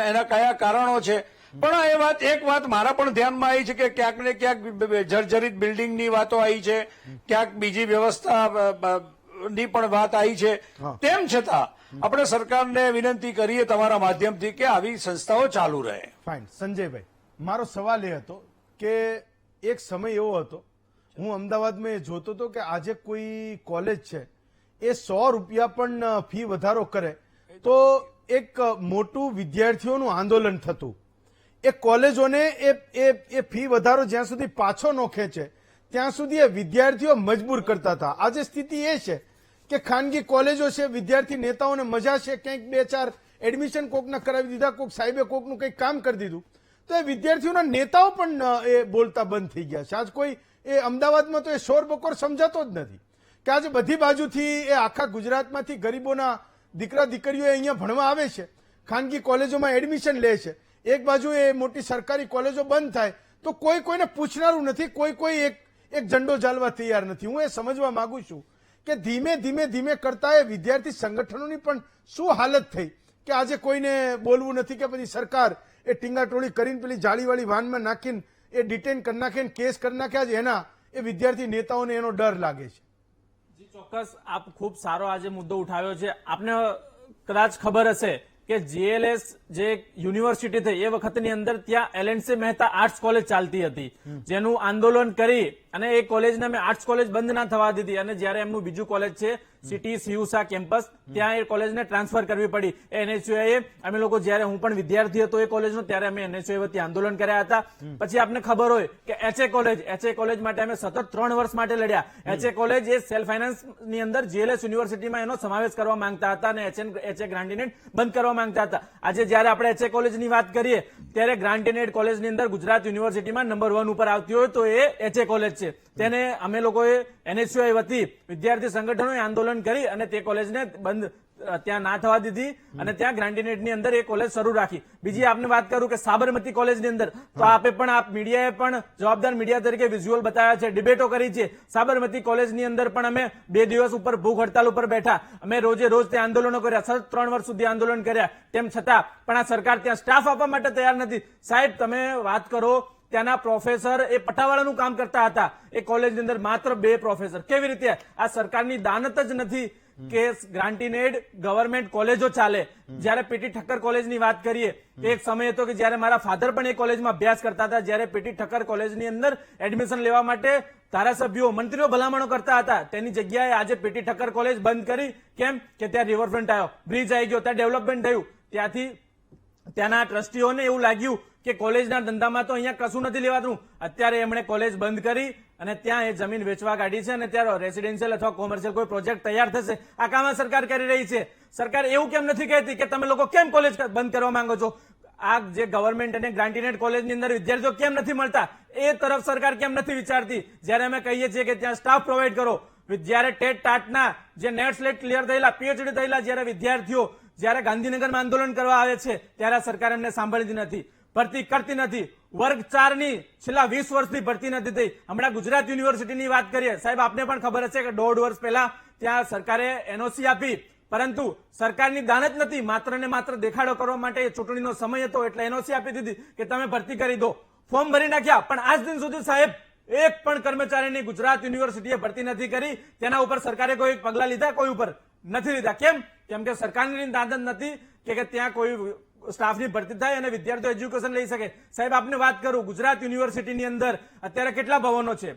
એના કયા કારણો છે. પણ એક વાત મારા પણ ધ્યાનમાં આવી છે કે ક્યાંક ને ક્યાંક જર્જરિત બિલ્ડિંગની વાતો આવી છે, ક્યાંક બીજી વ્યવસ્થાની પણ વાત આવી છે. તેમ છતાં આપણે સરકારને વિનંતી કરીએ તમારા માધ્યમથી કે આવી સંસ્થાઓ ચાલુ રહે. ફાઇન. સંજયભાઈ, મારો સવાલ એ હતો કે એક સમય એવો હતો, હું અમદાવાદમાં એ જોતો હતો કે આજે કોઈ કોલેજ છે એ 100 રૂપિયા પણ ફી વધારો કરે તો એક મોટું વિદ્યાર્થીઓનું આંદોલન થતું. એ કોલેજોને એ ફી વધારો જ્યાં સુધી પાછો ન ખેંચે ત્યાં સુધી એ વિદ્યાર્થીઓ મજબૂર કરતા હતા. આજે સ્થિતિ એ છે કે ખાનગી કોલેજો છે, વિદ્યાર્થી નેતાઓને મજા છે, કંઈક 2-4 એડમિશન કોકના કરાવી દીધા, કોક સાહેબે કોકનું કંઈક કામ કરી દીધું, તો એ વિદ્યાર્થીઓના નેતાઓ પણ એ બોલતા બંધ થઈ ગયા છે. આજ કોઈ એ અમદાવાદમાં તો એ શોર બકોર સમજાતો જ નથી કે આજે બધી બાજુથી એ આખા ગુજરાતમાંથી ગરીબોના દીકરા દીકરીઓ અહીંયા ભણવા આવે છે, ખાનગી કોલેજોમાં એડમિશન લે છે. એક બાજુ એ મોટી સરકારી કોલેજો બંધ થાય તો કોઈને પૂછનારું નથી, કોઈ એક ઝંડો ઝાલવા તૈયાર નથી. હું એ સમજવા માંગુ છું કે ધીમે કરતા એ વિદ્યાર્થી સંગઠનોની પણ શું હાલત થઈ કે આજે કોઈને બોલવું નથી કે પછી સરકાર એ ટીંગાટોળી કરીને પેલી જાળીવાળી વાનમાં નાખીને એ ડિટેન કરી નાખે, કેસ કરી નાખે. આજે એના એ વિદ્યાર્થી નેતાઓને એનો ડર લાગે છે. જી ચોક્કસ, આપ ખૂબ સારો આજે મુદ્દો ઉઠાવ્યો છે. આપને કદાચ ખબર હશે કે જીએલએસ જે યુનિવર્સિટી થઈ એ વખતની અંદર ત્યાં એલએનસી મહેતા આર્ટ્સ કોલેજ ચાલતી હતી, જેનું આંદોલન કરી અને એ કોલેજને અમે આર્ટ્સ કોલેજ બંધ ના થવા દીધી અને જયારે એમનું બીજું કોલેજ છે સિટી સિયુસા કેમ્પસ, ત્યાં એ કોલેજને ટ્રાન્સફર કરવી પડી. એનએચયુઆઈએ અમે લોકો જયારે હું પણ વિદ્યાર્થી હતો એ કોલેજનો, ત્યારે અમે એનએચયુઆઈ વતી આંદોલન કર્યા હતા. પછી આપને ખબર હોય કે એચએ કોલેજ માટે અમે સતત 3 વર્ષ માટે લડ્યા. એચએ કોલેજ એ સેલ્ફ ફાઇનાન્સ ની અંદર જીએલએસ યુનિવર્સિટીમાં એનો સમાવેશ કરવા માંગતા હતા અને એચએ ગ્રાન્ટીનેટ બંધ કરવા માંગતા હતા. આજે જયારે આપણે એચએ કોલેજની વાત કરીએ ત્યારે ગ્રાન્ટીનેટ કોલેજની અંદર ગુજરાત યુનિવર્સિટીમાં નંબર 1 ઉપર આવતી હોય તો એ એચએ કોલેજ છે. તેને અમે લોકોએ એનએચયુઆઈ વતી વિદ્યાર્થી સંગઠનોએ આંદોલન કરી અને તે કોલેજને બંધ ત્યાં ના થવા દીધી અને ત્યાં ગ્રાન્ટીનેટની અંદર એ કોલેજ શરૂ રાખી. બીજી આપને વાત કરું કે સાબરમતી કોલેજની અંદર તો આપે પણ આપ મીડિયાએ પણ જવાબદાર મીડિયા તરીકે વિઝ્યુઅલ બતાવ્યા છે, ડિબેટો કરી છે. સાબરમતી કોલેજની અંદર પણ અમે 2 દિવસ ઉપર ભૂખ હડતાલ ઉપર બેઠા, અમે રોજે રોજ ત્યાં આંદોલનો કર્યા, સતત 3 વર્ષ સુધી આંદોલન કર્યા. તેમ છતાં પણ આ સરકાર ત્યાં સ્ટાફ આપવા માટે તૈયાર નથી. સાહેબ તમે વાત કરો, ત્યાંના પ્રોફેસર એ પટાવાળાનું કામ કરતા હતા એ કોલેજની અંદર, માત્ર 2 પ્રોફેસર. કેવી રીતે? આ સરકારની દાનત જ નથી કે ગ્રાન્ટીનેડ ગવર્મેન્ટ કોલેજો ચાલે. જયારે પીટી ઠક્કર કોલેજની વાત કરીએ તો એક સમય હતો કે જયારે મારા ફાધર પણ એ કોલેજમાં અભ્યાસ કરતા હતા, જયારે પીટી ઠક્કર કોલેજની અંદર એડમિશન લેવા માટે ધારાસભ્યો મંત્રીઓ ભલામણો કરતા હતા, તેની જગ્યાએ આજે પીટી ઠક્કર કોલેજ બંધ કરી. કેમ કે ત્યાં રિવરફ્રન્ટ આવ્યો, બ્રિજ આવી ગયો, ત્યાં ડેવલપમેન્ટ થયું. ત્યાંથી ત્યાંના ટ્રસ્ટીઓને એવું લાગ્યું કે કોલેજના ધંધામાં તો અહીંયા કશું નથી લેવાતું. અત્યારે એમણે કોલેજ બંધ કરી અને ત્યાં એ જમીન વેચવા કાઢી છે અને ત્યારે રેસિડેન્શિયલ અથવા કોમર્શિયલ કોઈ પ્રોજેક્ટ તૈયાર થશે. આ કામ સરકાર કરી રહી છે. સરકાર એવું કેમ નથી કહેતી કે તમે લોકો કેમ કોલેજ બંધ કરવા માંગો છો? આ જે ગવર્મેન્ટ અને ગ્રાન્ટીનેટ કોલેજની અંદર વિદ્યાર્થીઓ કેમ નથી મળતા એ તરફ સરકાર કેમ નથી વિચારતી? જયારે અમે કહીએ છીએ કે ત્યાં સ્ટાફ પ્રોવાઈડ કરો, જયારે ટેટ ટાટના જે નેટ સ્લેટ ક્લિયર થયેલા, પીએચડી થયેલા જયારે વિદ્યાર્થીઓ જયારે ગાંધીનગરમાં આંદોલન કરવા આવે છે ત્યારે સરકાર એમને સાંભળતી નથી, ભરતી કરતી નથી. વર્ગ 4 ની છેલ્લા 20 વર્ષથી ભરતી નથી થઈ. હમણાં ગુજરાત યુનિવર્સિટીની વાત કરીએ, સાહેબ આપને પણ ખબર હશે કે 1.5 વર્ષ પહેલા ત્યાં સરકારે એનઓસી આપી, પરંતુ સરકારની દાનત નથી, માત્ર ને માત્ર દેખાડો કરવા માટે ચૂંટણીનો સમય હતો એટલે એનઓસી આપી દીધી કે તમે ભરતી કરી દો. ફોર્મ ભરી નાખ્યા, પણ આજ દિન સુધી સાહેબ એક પણ કર્મચારીની ગુજરાત યુનિવર્સિટીએ ભરતી નથી કરી. તેના ઉપર સરકારે કોઈ પગલા લીધા? કોઈ ઉપર નથી લીધા. કેમ કે સરકારની દાનત નથી કે ત્યાં કોઈ સ્ટાફની ભરતી થાય અને વિદ્યાર્થીઓ એજ્યુકેશન લઈ શકે. સાહેબ આપને વાત કરું, ગુજરાત યુનિવર્સિટીની અંદર અત્યારે કેટલા ભવનો છે?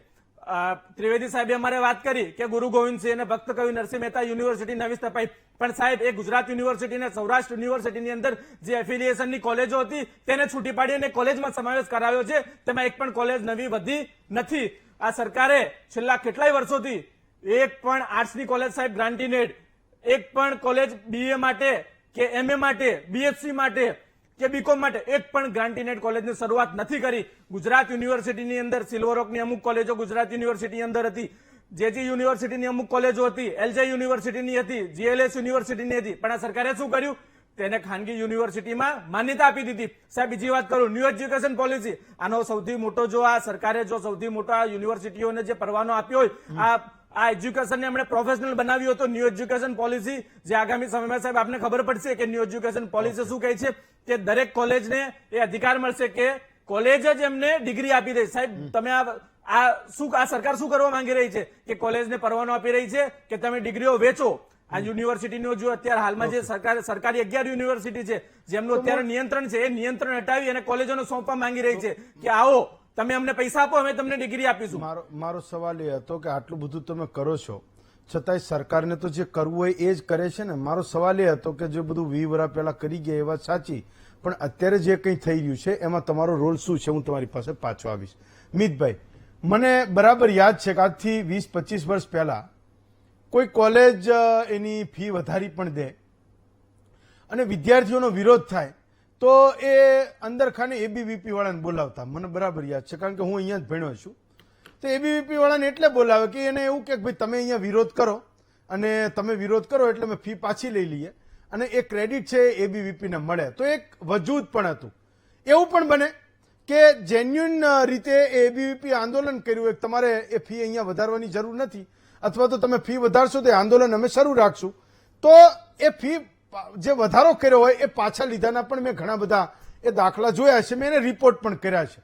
ત્રિવેદી સાહેબે અમારે વાત કરી કે ગુરુ ગોવિંદસિંહ અને ભક્ત કવિ નરસિંહ મહેતા યુનિવર્સિટી નવી સ્થપાઈ, પણ સાહેબ એ ગુજરાત યુનિવર્સિટી અને સૌરાષ્ટ્ર યુનિવર્સિટીની અંદર જે એફિલિએશનની કોલેજો હતી તેને છૂટી પાડી અને કોલેજમાં સમાવેશ કરાવ્યો છે. તેમાં એક પણ કોલેજ નવી વધી નથી. આ સરકારે છેલ્લા કેટલાય વર્ષોથી એક પણ આર્ટ્સની કોલેજ સાહેબ ગ્રાન્ટીનેડ, એક પણ કોલેજ બીએ માટે કે MA માટે, BSc માટે કે બીકોમ માટે એક પણ ગ્રાન્ટીનેટ કોલેજની શરૂઆત નથી કરી. ગુજરાત યુનિવર્સિટીની અંદર સિલ્વર ઓકની અમુક કોલેજો ગુજરાત યુનિવર્સિટીની અંદર હતી, જેજી યુનિવર્સિટીની અમુક કોલેજો હતી, એલજે યુનિવર્સિટીની હતી, GLS યુનિવર્સિટીની હતી, પણ આ સરકારે શું કર્યું? તેને ખાનગી યુનિવર્સિટીમાં માન્યતા આપી દીધી. સાહેબ બીજી વાત કરું, ન્યૂ એજ્યુકેશન પોલિસી, આનો સૌથી મોટો જો આ સરકારે જો સૌથી મોટો આ યુનિવર્સિટીઓને જે પરવાનો આપ્યો હોય, આ એજ્યુકેશનને એમણે પ્રોફેશનલ બનાવ્યું હતું. ન્યૂ એજ્યુકેશન પોલિસી જે આગામી સમયમાં સાહેબ આપને ખબર પડશે કે ન્યૂ એજ્યુકેશન પોલિસી શું કહે છે, કે દરેક કોલેજને એ અધિકાર મળશે કે કોલેજ જ એમને ડિગ્રી આપી દે. સાહેબ તમે આ સરકાર શું કરવા માંગી રહી છે કે કોલેજને પરવાનો આપી રહી છે કે તમે ડિગ્રીઓ વેચો? આ યુનિવર્સિટીનો જો અત્યારે હાલમાં જે સરકારી 11 યુનિવર્સિટી છે જેમનું અત્યારે નિયંત્રણ છે, એ નિયંત્રણ હટાવી અને કોલેજોને સોંપવા માંગી રહી છે કે આવો તમે અમને પૈસા આપો, અમે તમને ડિગ્રી આપીશું. મારો સવાલ એ હતો કે આટલું બધું તમે કરો છો છતાંય સરકારને તો જે કરવું હોય એ જ કરે છે ને. મારો સવાલ એ હતો કે જે બધું 20 વર્ષ પહેલા કરી ગયા એ વાત સાચી, પણ અત્યારે જે કંઈ થઈ રહ્યું છે એમાં તમારો રોલ શું છે? હું તમારી પાસે પાછો આવીશ. મિતભાઈ, મને બરાબર યાદ છે કે આજથી 20-25 વર્ષ પહેલા કોઈ કોલેજ એની ફી વધારી પણ દે અને વિદ્યાર્થીઓનો વિરોધ થાય તો એ અંદર ખાને એબીવીપી વાળાને બોલાવતા. મને બરાબર યાદ છે કારણ કે હું અહીંયા જ ભણ્યો છું. તો એબીવીપી વાળાને એટલે બોલાવે કે એને એવું કે ભાઈ તમે અહીંયા વિરોધ કરો અને તમે વિરોધ કરો એટલે અમે ફી પાછી લઈ લઈએ અને એ ક્રેડિટ છે એબીવીપીને મળે. તો એક વજૂદ પણ હતું. એવું પણ બને કે જેન્યુઇન રીતે એબીવીપી આંદોલન કર્યું હોય, તમારે એ ફી અહીંયા વધારવાની જરૂર નથી અથવા તો તમે ફી વધારશો તો આંદોલન અમે શરૂ રાખશું, તો એ ફી જે વધારો કર્યો હોય એ પાછા લીધાના પણ મેં ઘણા બધા એ દાખલા જોયા છે, મેં એને રિપોર્ટ પણ કર્યા છે.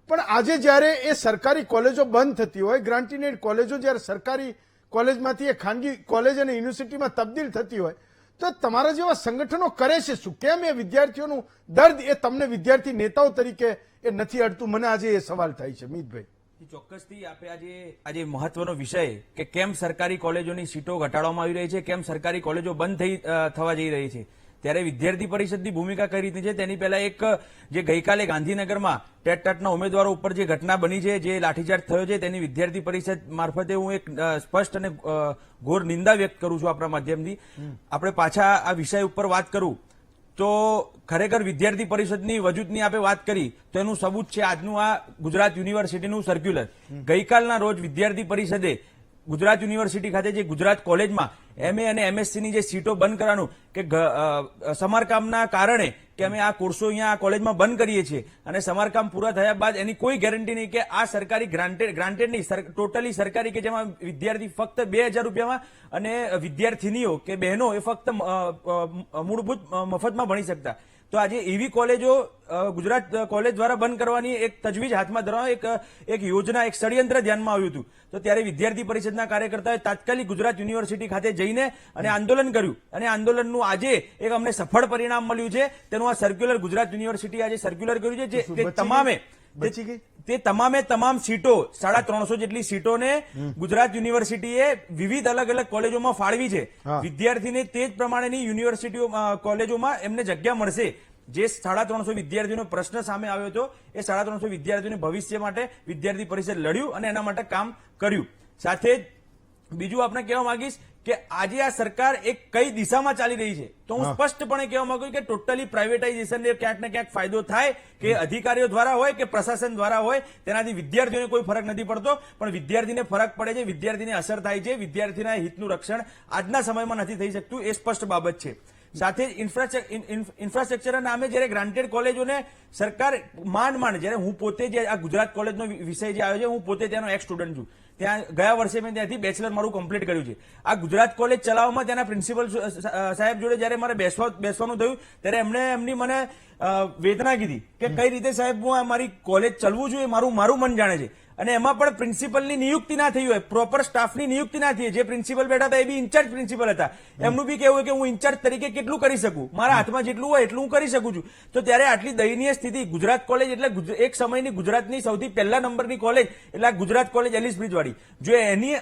પણ આજે જ્યારે એ સરકારી કોલેજો બંધ થતી હોય, ગ્રાન્ટીનેટ કોલેજો જ્યારે સરકારી કોલેજમાંથી એ ખાનગી કોલેજ અને યુનિવર્સિટીમાં તબદીલ થતી હોય, તો તમારા જેવા સંગઠનો કરે છે શું? કેમ એ વિદ્યાર્થીઓનું દર્દ એ તમને વિદ્યાર્થી નેતાઓ તરીકે એ નથી અડતું? મને આજે એ સવાલ થાય છે. મિતભાઈ, ચોક્કસથી આપે આજે મહત્વનો વિષય કે કેમ સરકારી કોલેજોની સીટો ઘટાડવામાં આવી રહી છે, કેમ સરકારી કોલેજો બંધ થવા જઈ રહી છે, ત્યારે વિદ્યાર્થી પરિષદની ભૂમિકા કઈ રીતની છે તેની પહેલા એક જે ગઈકાલે ગાંધીનગરમાં ટેટના ઉમેદવારો ઉપર જે ઘટના બની છે, જે લાઠીચાર્જ થયો છે, તેની વિદ્યાર્થી પરિષદ મારફતે હું એક સ્પષ્ટ અને ઘોર નિંદા વ્યક્ત કરું છું આપણા માધ્યમથી. આપણે પાછા આ વિષય ઉપર વાત કરું તો ખરેખર વિદ્યાર્થી પરિષદની વજૂદની આપે વાત કરી તો એનું સબૂત છે આજનું આ ગુજરાત યુનિવર્સિટીનું સર્ક્યુલર. ગઈકાલના રોજ વિદ્યાર્થી પરિષદે ગુજરાત યુનિવર્સિટી ખાતે જે ગુજરાત કોલેજમાં MA અને MSc ની જે સીટો બંધ કરવાનું કે સમારકામના કારણે કે અમે આ કોર્સો અહીંયા આ કોલેજમાં બંધ કરીએ છીએ અને સમારકામ પૂરા થયા બાદ એની કોઈ ગેરંટી નહીં કે આ સરકારી ગ્રાન્ટેડ નહીં, ટોટલી સરકારી કે જેમાં વિદ્યાર્થી ફક્ત 2000 રૂપિયામાં અને વિદ્યાર્થીનીઓ કે બહેનો એ ફક્ત મૂળભૂત મફતમાં ભણી શકતા. તો આજે એવી કોલેજો ગુજરાત કોલેજ દ્વારા બંધ કરવાની એક તજવીજ હાથમાં ધરવા એક યોજના, એક ષડયંત્ર ધ્યાનમાં આવ્યું હતું. તો ત્યારે વિદ્યાર્થી પરિષદના કાર્યકર્તાઓએ તાત્કાલિક ગુજરાત યુનિવર્સિટી ખાતે જઈને અને આંદોલન કર્યું અને આંદોલનનું આજે એક અમને સફળ પરિણામ મળ્યું છે. તેનું આ સર્ક્યુલર ગુજરાત યુનિવર્સિટી આજે સર્ક્યુલર કર્યું છે જે તે તમામ સીટો 350 જેટલી સીટોને ગુજરાત યુનિવર્સિટીએ વિવિધ અલગ અલગ કોલેજોમાં ફાળવી છે. વિદ્યાર્થીને તે જ પ્રમાણેની યુનિવર્સિટીઓ કોલેજોમાં એમને જગ્યા મળશે. જે 350 વિદ્યાર્થીઓનો પ્રશ્ન સામે આવ્યો હતો એ 350 વિદ્યાર્થીઓને ભવિષ્ય માટે વિદ્યાર્થી પરિષદ લડ્યું અને એના માટે કામ કર્યું. સાથે જ બીજું આપણે કહેવા માંગીશ કે આજે આ સરકાર એક કઈ દિશામાં ચાલી રહી છે તો હું સ્પષ્ટપણે કહેવા માંગુ કે ટોટલી પ્રાઇવેટાઇઝેશન ક્યાંક ને ક્યાંક ફાયદો થાય કે અધિકારીઓ દ્વારા હોય કે પ્રશાસન દ્વારા હોય તેનાથી વિદ્યાર્થીઓને કોઈ ફરક નથી પડતો, પણ વિદ્યાર્થીને ફરક પડે છે, વિદ્યાર્થીને અસર થાય છે, વિદ્યાર્થીના હિતનું રક્ષણ આજના સમયમાં નથી થઈ શકતું, એ સ્પષ્ટ બાબત છે. સાથે ઇન્ફ્રાસ્ટ્રક્ચરના નામે જયારે ગ્રાન્ટેડ કોલેજોને સરકાર માંડ જયારે હું પોતે જે આ ગુજરાત કોલેજનો વિષય જે આવ્યો છે, હું પોતે ત્યાંનો એક સ્ટુડન્ટ છું. ત્યાં ગયા વર્ષે મેં ત્યાંથી બેચલર મારું કમ્પ્લીટ કર્યું છે. આ ગુજરાત કોલેજ ચલાવવામાં ત્યાંના પ્રિન્સિપલ સાહેબ જોડે જયારે મારે બેસવાનું થયું ત્યારે એમણે એમની મને વેદના કીધી કે કઈ રીતે સાહેબ હું મારી કોલેજ ચલવું છું એ મારું મન જાણે છે. અને એમાં પણ પ્રિન્સિપલની નિયુક્તિ ના થઈ હોય, પ્રોપર સ્ટાફની નિયુક્તિ ના થઈ. જે પ્રિન્સિપલ બેઠા હતા એ બી ઇન્ચાર્જ પ્રિન્સિપલ હતા. એમનું બી કેવું કે હું ઇન્ચાર્જ તરીકે કેટલું કરી શકું, મારા હાથમાં જેટલું હોય એટલું હું કરી શકું છું. તો ત્યારે આટલી દયનીય સ્થિતિ, ગુજરાત કોલેજ એટલે એક સમયની ગુજરાતની સૌથી પહેલા નંબરની કોલેજ એટલે ગુજરાત કોલેજ એલિસ બ્રિજવાળી, જો એની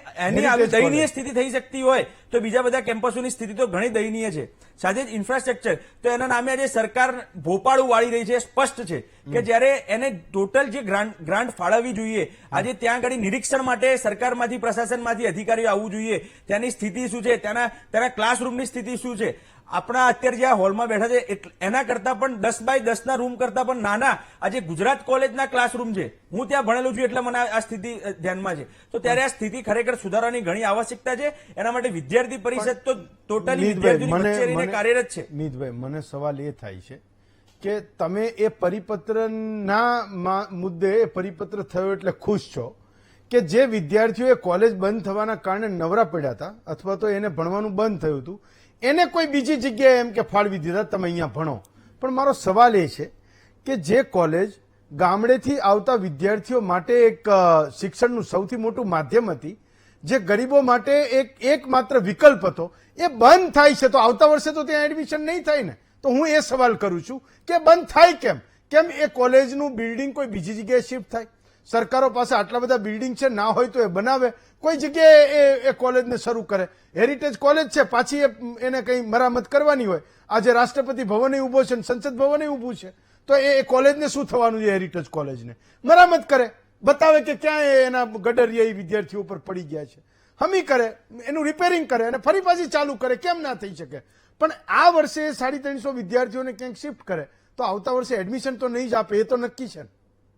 આવી દયનીય સ્થિતિ થઈ શકતી હોય તો બીજા બધા કેમ્પસોની સ્થિતિ તો ઘણી દયનીય છે. સાથે જ ઇન્ફ્રાસ્ટ્રક્ચર, તો એના નામે આજે સરકાર ભોપાળું વાળી રહી છે. સ્પષ્ટ છે કે જયારે એને ટોટલ જે ગ્રાન્ટ ફાળવવી જોઈએ આજે ત્યાં આગળ નિરીક્ષણ માટે સરકારમાંથી પ્રશાસનમાંથી અધિકારીઓ આવવું જોઈએ, ત્યાંની સ્થિતિ શું છે, ત્યાંના ક્લાસરૂમની સ્થિતિ શું છે. આપણા અત્યારે જે આ હોલમાં બેઠા છે એના કરતા પણ 10 બાય 10 ના રૂમ કરતા પણ નાના આજે ગુજરાત કોલેજના ક્લાસરૂમ છે. હું ત્યાં ભણેલું છું એટલે મને આ સ્થિતિ ધ્યાનમાં છે. તો ત્યારે આ સ્થિતિ ખરેખર સુધારવાની ઘણી આવશ્યકતા છે. એના માટે વિદ્યાર્થી પરિષદ તો ટોટલી વિદ્યાર્થીઓની કચેરીને કાર્યરત છે. નીતભાઈ, મને સવાલ એ થાય છે કે તમે એ પરિપત્રના મુદ્દે એ પરિપત્ર થયો એટલે ખુશ છો કે જે વિદ્યાર્થીઓએ કોલેજ બંધ થવાના કારણે નવરા પડ્યા હતા અથવા તો એને ભણવાનું બંધ થયું હતું એને કોઈ બીજી જગ્યાએ એમ કે ફાળવી દીધા તમે અહીંયા ભણો. પણ મારો સવાલ એ છે કે જે કોલેજ ગામડેથી આવતા વિદ્યાર્થીઓ માટે એક શિક્ષણનું સૌથી મોટું માધ્યમ હતી, જે ગરીબો માટે એકમાત્ર વિકલ્પ હતો, એ બંધ થાય છે તો આવતા વર્ષે તો ત્યાં એડમિશન નહીં થાય ને. તો હું એ સવાલ કરું છું કે બંધ થાય કેમ એ કોલેજનું બિલ્ડિંગ કોઈ બીજી જગ્યાએ શિફ્ટ થાય. સરકારો પાસે આટલા બધા બિલ્ડિંગ છે, ના હોય તો એ બનાવે, કોઈ જગ્યાએ એ કોલેજને શરૂ કરે. હેરિટેજ કોલેજ છે, પાછી એને કંઈ મરામત કરવાની હોય. આજે રાષ્ટ્રપતિ ભવન ઉભો છે, સંસદ ભવન ઉભું છે, તો એ કોલેજને શું થવાનું છે? હેરિટેજ કોલેજને મરામત કરે, બતાવે કે ક્યાં એના ગડરિયા વિદ્યાર્થીઓ પર પડી ગયા છે, હમી કરે, એનું રિપેરિંગ કરે અને ફરી પાછી ચાલુ કરે. કેમ ના થઈ શકે? પણ આ વર્ષે 350 વિદ્યાર્થીઓને ક્યાંક શિફ્ટ કરે તો આવતા વર્ષે એડમિશન તો નહીં જ આપે, એ તો નક્કી છે.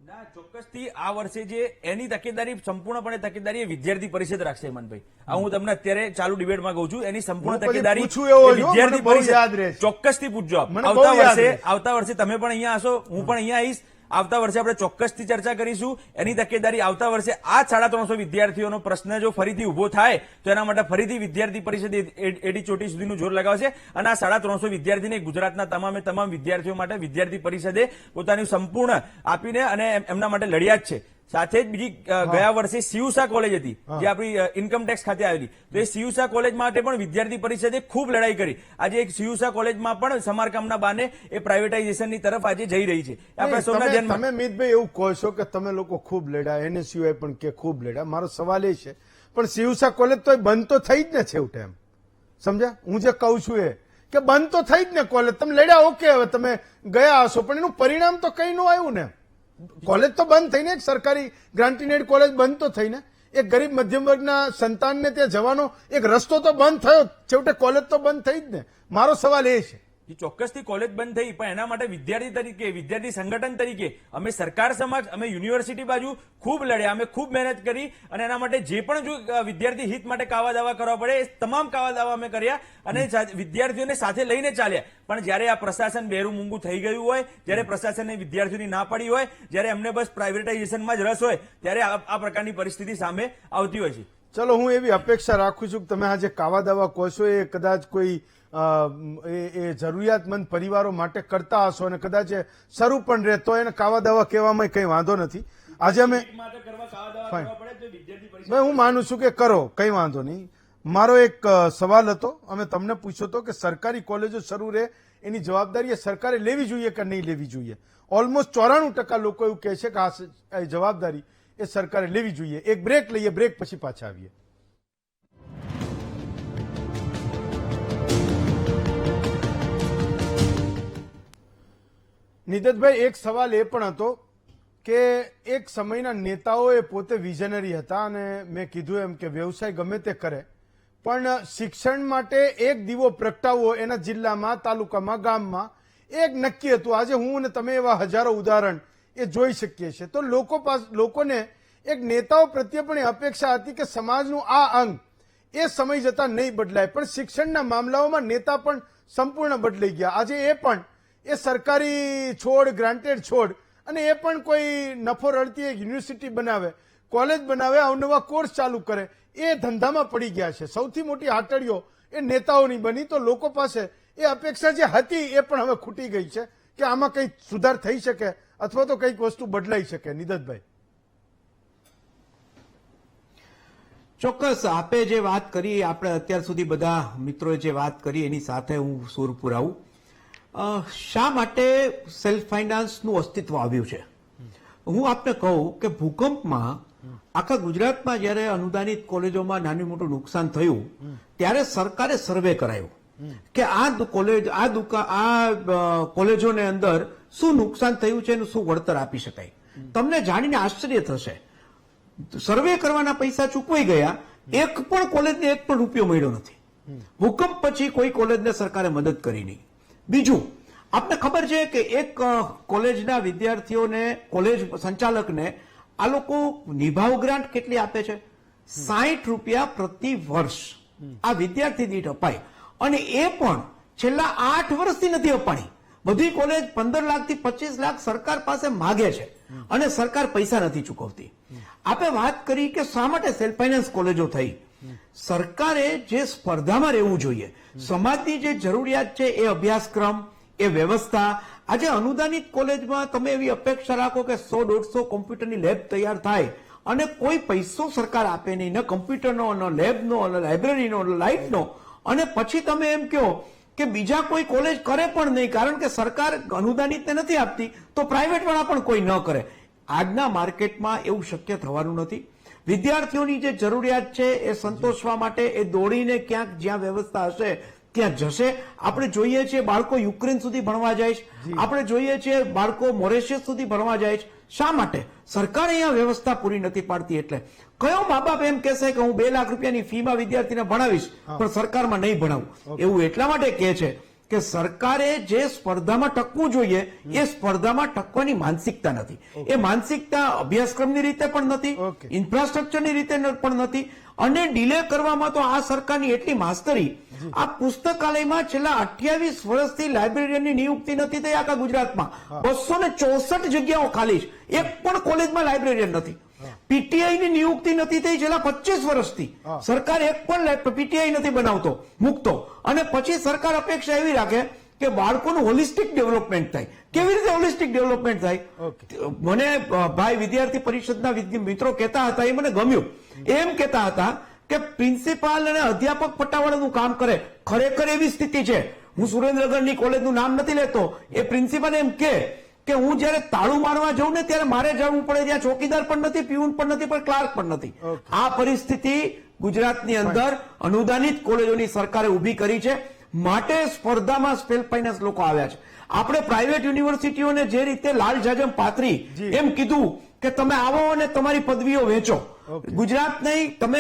ના, ચોક્કસથી આ વર્ષે જે એની તકેદારી સંપૂર્ણપણે તકેદારી એ વિદ્યાર્થી પરિષદ રાખશે. હેમંતભાઈ, આ હું તમને અત્યારે ચાલુ ડિબેટમાં કહું છું, એની સંપૂર્ણ તકેદારી વિદ્યાર્થી પરિષદ ચોક્કસથી પૂછજો. આવતા વર્ષે તમે પણ અહીંયા હશો, હું પણ અહીંયા આવીશ. આવતા વર્ષે આપણે ચોક્કસથી ચર્ચા કરીશું એની તકેદારી. આવતા વર્ષે આ 350 વિદ્યાર્થીઓનો પ્રશ્ન જો ફરીથી ઉભો થાય તો એના માટે ફરીથી વિદ્યાર્થી પરિષદ એડી ચોટી સુધીનું જોર લગાવશે અને આ 350 વિદ્યાર્થીને ગુજરાતના તમામ વિદ્યાર્થીઓ માટે વિદ્યાર્થી પરિષદે પોતાનું સંપૂર્ણ આપીને અને એમના માટે લડ્યા જ છે. સાથે જ બીજી ગયા વર્ષે સિયુસા કોલેજ હતી જે આપણી ઇન્કમટેક્સ ખાતે આવેલી, તો એ સિયુસા કોલેજ માટે પણ વિદ્યાર્થી પરિષદે ખૂબ લડાઈ કરી. આજે એક સિયુસા કોલેજમાં પણ સમારકામના બાને એ પ્રાઇવેટાઇઝેશનની તરફ આજે જઈ રહી છે. આપણે સૌના ધ્યાનમાં તમે મિતભાઈ એવું કહો છો કે તમે લોકો ખૂબ લડ્યા, એને સિવાય પણ કે ખૂબ લડ્યા. મારો સવાલ એ છે, પણ સિયુસા કોલેજ તો બંધ તો થઈ જ ને છેવટે, એમ સમજ્યા? હું જે કહું છું એ કે બંધ તો થઈ જ ને કોલેજ. તમે લડ્યા, ઓકે, હવે તમે ગયા હશો, પણ એનું પરિણામ તો કઈ નું આવ્યું ને. કોલેજ તો બંધ થઈને, એક સરકારી ગ્રાન્ટીનેડ કોલેજ બંધ તો થઈને, એક ગરીબ મધ્યમ વર્ગના સંતાનને ત્યાં જવાનો એક રસ્તો તો બંધ થયો, છેવટે કોલેજ તો બંધ થઈ જ ને. મારો સવાલ એ છે. ચોક્કસથી કોલેજ બંધ થઈ, પણ એના માટે વિદ્યાર્થી તરીકે, વિદ્યાર્થી સંગઠન તરીકે અમે સરકાર સમક્ષ, અમે યુનિવર્સિટી બાજુ ખૂબ લડ્યા, અમે ખૂબ મહેનત કરી અને એના માટે જે પણ જો વિદ્યાર્થી હિત માટે કાવા દાવા કરવા પડે એ તમામ કાવા દાવા અમે કર્યા અને વિદ્યાર્થીઓને સાથે લઈને ચાલ્યા. પણ જ્યારે આ પ્રશાસન બેરું મૂંગું થઈ ગયું હોય, જ્યારે પ્રશાસનને વિદ્યાર્થીઓની ના પડી હોય, જ્યારે અમને બસ પ્રાઇવેટાઇઝેશનમાં જ રસ હોય, ત્યારે આ પ્રકારની પરિસ્થિતિ સામે આવતી હોય છે. ચલો, હું એવી અપેક્ષા રાખું છું કે તમે આ જે કાવા દાવા કહો છો એ કદાચ કોઈ જરૂરિયાતમંદ પરિવારો માટે કરતા હશો અને કદાચ શરૂ પણ રહે તો એને કાવા દાવા કહેવામાં કઈ વાંધો નથી. આજે અમે હું માનું છું કે કરો, કઈ વાંધો નહીં. મારો એક સવાલ હતો, અમે તમને પૂછ્યો હતો કે સરકારી કોલેજો શરૂ રહે એની જવાબદારી એ સરકારે લેવી જોઈએ કે નહીં લેવી જોઈએ. ઓલમોસ્ટ 94% લોકો એવું કહે છે કે આ જવાબદારી એ સરકારે લેવી જોઈએ. એક બ્રેક લઈએ, બ્રેક પછી પાછા આવીએ. નિતેશભાઈ, એક સવાલ એ પણ હતો કે એક સમયના નેતાઓ એ પોતે વિઝનરી હતા અને મેં કીધું એમ કે વ્યવસાય ગમે તે કરે પણ શિક્ષણ માટે એક દીવો પ્રગટાવવો એના જિલ્લામાં, તાલુકામાં, ગામમાં એક નક્કી હતું. આજે હું અને તમે એવા હજારો ઉદાહરણ એ જોઈ શકીએ છીએ. તો લોકોને એક નેતાઓ પ્રત્યે પણ એ અપેક્ષા હતી કે સમાજનું આ અંગ એ સમય જતા નહીં બદલાય, પણ શિક્ષણના મામલાઓમાં નેતા પણ સંપૂર્ણ બદલાઈ ગયા. આજે એ પણ એ સરકારી છોડ, ગ્રાન્ટેડ છોડ અને એ પણ કોઈ નફો રળતી એક યુનિવર્સિટી બનાવે, કોલેજ બનાવે, અવનવા કોર્સ ચાલુ કરે, એ ધંધામાં પડી ગયા છે. સૌથી મોટી હાટડીઓ એ નેતાઓની બની. તો લોકો પાસે એ અપેક્ષા જે હતી એ પણ હવે ખૂટી ગઈ છે કે આમાં કંઈક સુધાર થઈ શકે અથવા તો કંઈક વસ્તુ બદલાઈ શકે. નિદતભાઈ, ચોક્કસ આપે જે વાત કરી, આપણે અત્યાર સુધી બધા મિત્રોએ જે વાત કરી એની સાથે હું સૂર પુરાવું. શા માટે સેલ્ફ ફાઇનાન્સનું અસ્તિત્વ આવ્યું છે? હું આપને કહું કે ભૂકંપમાં આખા ગુજરાતમાં જ્યારે અનુદાનિત કોલેજોમાં નાનું મોટું નુકસાન થયું ત્યારે સરકારે સર્વે કરાયું કે આ કોલેજોને અંદર શું નુકસાન થયું છે અને શું વળતર આપી શકાય. તમને જાણીને આશ્ચર્ય થશે, સર્વે કરવાના પૈસા ચૂકવાઈ ગયા, એક પણ કોલેજને એક પણ રૂપિયો મળ્યો નથી. ભૂકંપ પછી કોઈ કોલેજને સરકારે મદદ કરી નહીં. બીજું, આપને ખબર છે કે એક કોલેજના વિદ્યાર્થીઓને, કોલેજ સંચાલકને આ લોકો નિભાવ ગ્રાન્ટ કેટલી આપે છે? 60 રૂપિયા પ્રતિ વર્ષ આ વિદ્યાર્થી દીઠ અપાય, અને એ પણ છેલ્લા 8 વર્ષથી નથી અપાણી. બધી કોલેજ 15 લાખથી 25 લાખ સરકાર પાસે માગે છે અને સરકાર પૈસા નથી ચૂકવતી. આપણે વાત કરી કે શા માટે સેલ્ફ ફાઇનાન્સ કોલેજો થઈ. સરકારે જે સ્પર્ધામાં રહેવું જોઈએ, સમાજની જે જરૂરિયાત છે એ અભ્યાસક્રમ, એ વ્યવસ્થા. આજે અનુદાનિત કોલેજમાં તમે એવી અપેક્ષા રાખો કે 100-150 કોમ્પ્યુટરની લેબ તૈયાર થાય અને કોઈ પૈસો સરકાર આપે નહીં, ન કમ્પ્યુટરનો, ન લેબનો, ન લાઇબ્રેરીનો, ન લાઇટનો, અને પછી તમે એમ કહો કે બીજા કોઈ કોલેજ કરે પણ નહીં, કારણ કે સરકાર અનુદાનિતને નથી આપતી તો પ્રાઇવેટ વાળા પણ કોઈ ન કરે. આજના માર્કેટમાં એવું શક્ય થવાનું નથી. વિદ્યાર્થીઓની જે જરૂરિયાત છે એ સંતોષવા માટે એ દોડીને ક્યાંક જ્યાં વ્યવસ્થા હશે ત્યાં જશે. આપણે જોઈએ છીએ બાળકો યુક્રેન સુધી ભણવા જાય છે, આપણે જોઈએ છીએ બાળકો મોરેશિયસ સુધી ભણવા જાય છે. શા માટે? સરકાર અહીંયા વ્યવસ્થા પૂરી નથી પાડતી. એટલે કયો મા બાપ એમ કહેશે કે હું 2 લાખ રૂપિયાની ફીમાં વિદ્યાર્થીને ભણાવીશ પણ સરકારમાં નહીં ભણાવું? એવું એટલા માટે કહે છે કે સરકારે જે સ્પર્ધામાં ટકવું જોઈએ એ સ્પર્ધામાં ટકવાની માનસિકતા નથી. એ માનસિકતા અભ્યાસક્રમની રીતે પણ નથી, ઇન્ફ્રાસ્ટ્રક્ચરની રીતે પણ નથી, અને ડિલે કરવામાં તો આ સરકારની એટલી માસ્તરી. આ પુસ્તકાલયમાં છેલ્લા 28 વર્ષથી લાઇબ્રેરિયનની નિયુક્તિ નથી થઈ આખા ગુજરાતમાં. 264 જગ્યાઓ ખાલી છે, એક પણ કોલેજમાં લાઇબ્રેરિયન નથી. પીટીઆઈ ની નિયુક્તિ નથી થઈ છેલ્લા 25 વર્ષથી. સરકાર એક પણ પીટીઆઈ નથી બનાવતો, મૂકતો, અને પછી સરકાર અપેક્ષા એવી રાખે કે બાળકોનું હોલિસ્ટિક ડેવલપમેન્ટ થાય. કેવી રીતે હોલિસ્ટિક ડેવલપમેન્ટ થાય? મને ભાઈ વિદ્યાર્થી પરિષદના મિત્રો કહેતા હતા, એ મને ગમ્યું. એમ કહેતા હતા કે પ્રિન્સિપાલ અને અધ્યાપક પટ્ટાવાળાનું કામ કરે. ખરેખર એવી સ્થિતિ છે. હું સુરેન્દ્રનગરની કોલેજનું નામ નથી લેતો. એ પ્રિન્સિપાલ એમ કે હું જયારે તાળું મારવા જાઉં ને ત્યારે મારે જવું પડે, ત્યાં ચોકીદાર પણ નથી, પ્યુન પણ નથી, પણ ક્લાર્ક પણ નથી. આ પરિસ્થિતિ ગુજરાતની અંદર અનુદાનિત કોલેજોની સરકારે ઉભી કરી છે. માટે સ્પર્ધામાં સેલ્ફ ફાઇનાન્સ લોકો આવ્યા છે. આપણે પ્રાઇવેટ યુનિવર્સિટીઓને જે રીતે લાલ જાજમ પાથરી એમ કીધું કે તમે આવો અને તમારી પદવીઓ વેચો. ગુજરાત નહીં, તમે,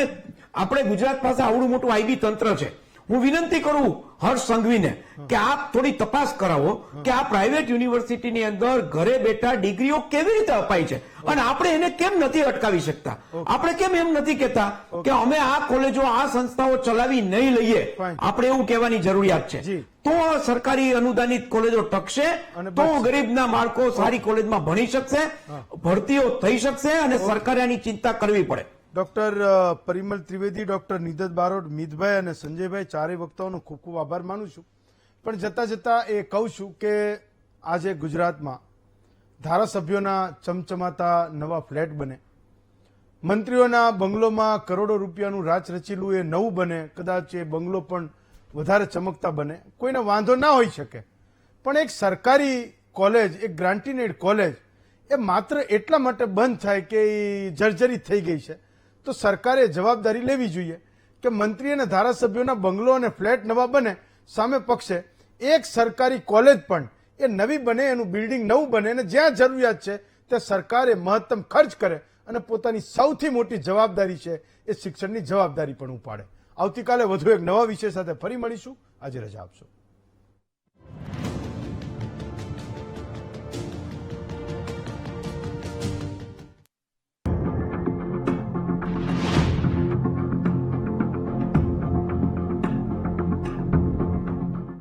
આપણે ગુજરાત પાસે આવડું મોટું આઈબી તંત્ર છે. હું વિનંતી કરું હર્ષ સંઘવીને કે આપ થોડી તપાસ કરાવો કે આ પ્રાઇવેટ યુનિવર્સિટીની અંદર ઘરે બેઠા ડિગ્રીઓ કેવી રીતે અપાય છે, અને આપણે એને કેમ નથી અટકાવી શકતા? આપણે કેમ એમ નથી કહેતા કે અમે આ કોલેજો, આ સંસ્થાઓ ચલાવી નહીં લઈએ? આપણે એવું કહેવાની જરૂરિયાત છે. તો સરકારી અનુદાનિત કોલેજો ટકશે, તો ગરીબના બાળકો સારી કોલેજમાં ભણી શકશે, ભરતીઓ થઈ શકશે, અને સરકારે આની ચિંતા કરવી પડે. ડોક્ટર પરિમલ ત્રિવેદી, ડોક્ટર નિદત બારોટ, મિતભાઈ અને સંજયભાઈ, ચારેય વક્તાઓનો ખૂબ ખૂબ આભાર માનું છું. પણ જતા જતા એ કહું છું કે આજે ગુજરાતમાં ધારાસભ્યોના ચમચમાતા નવા ફ્લેટ બને, મંત્રીઓના બંગલોમાં કરોડો રૂપિયાનું રાચ રચેલું એ નવું બને, કદાચ એ બંગલો પણ વધારે ચમકતા બને, કોઈને વાંધો ના હોઈ શકે. પણ એક સરકારી કોલેજ, એક ગ્રાન્ટીનેડ કોલેજ એ માત્ર એટલા માટે બંધ થાય કે એ જર્જરિત થઈ ગઈ છે, તો સરકારે જવાબદારી લેવી જોઈએ કે મંત્રી અને ધારાસભ્યોના બંગલો અને ફ્લેટ નવા બને, સામે પક્ષે એક સરકારી કોલેજ પણ એ નવી બને, એનું બિલ્ડિંગ નવું બને, અને જ્યાં જરૂરિયાત છે ત્યાં સરકારે મહત્તમ ખર્ચ કરે અને પોતાની સૌથી મોટી જવાબદારી છે એ શિક્ષણની જવાબદારી પણ ઉપાડે. આવતીકાલે વધુ એક નવા વિષય સાથે ફરી મળીશું. આજે રજા આપશો.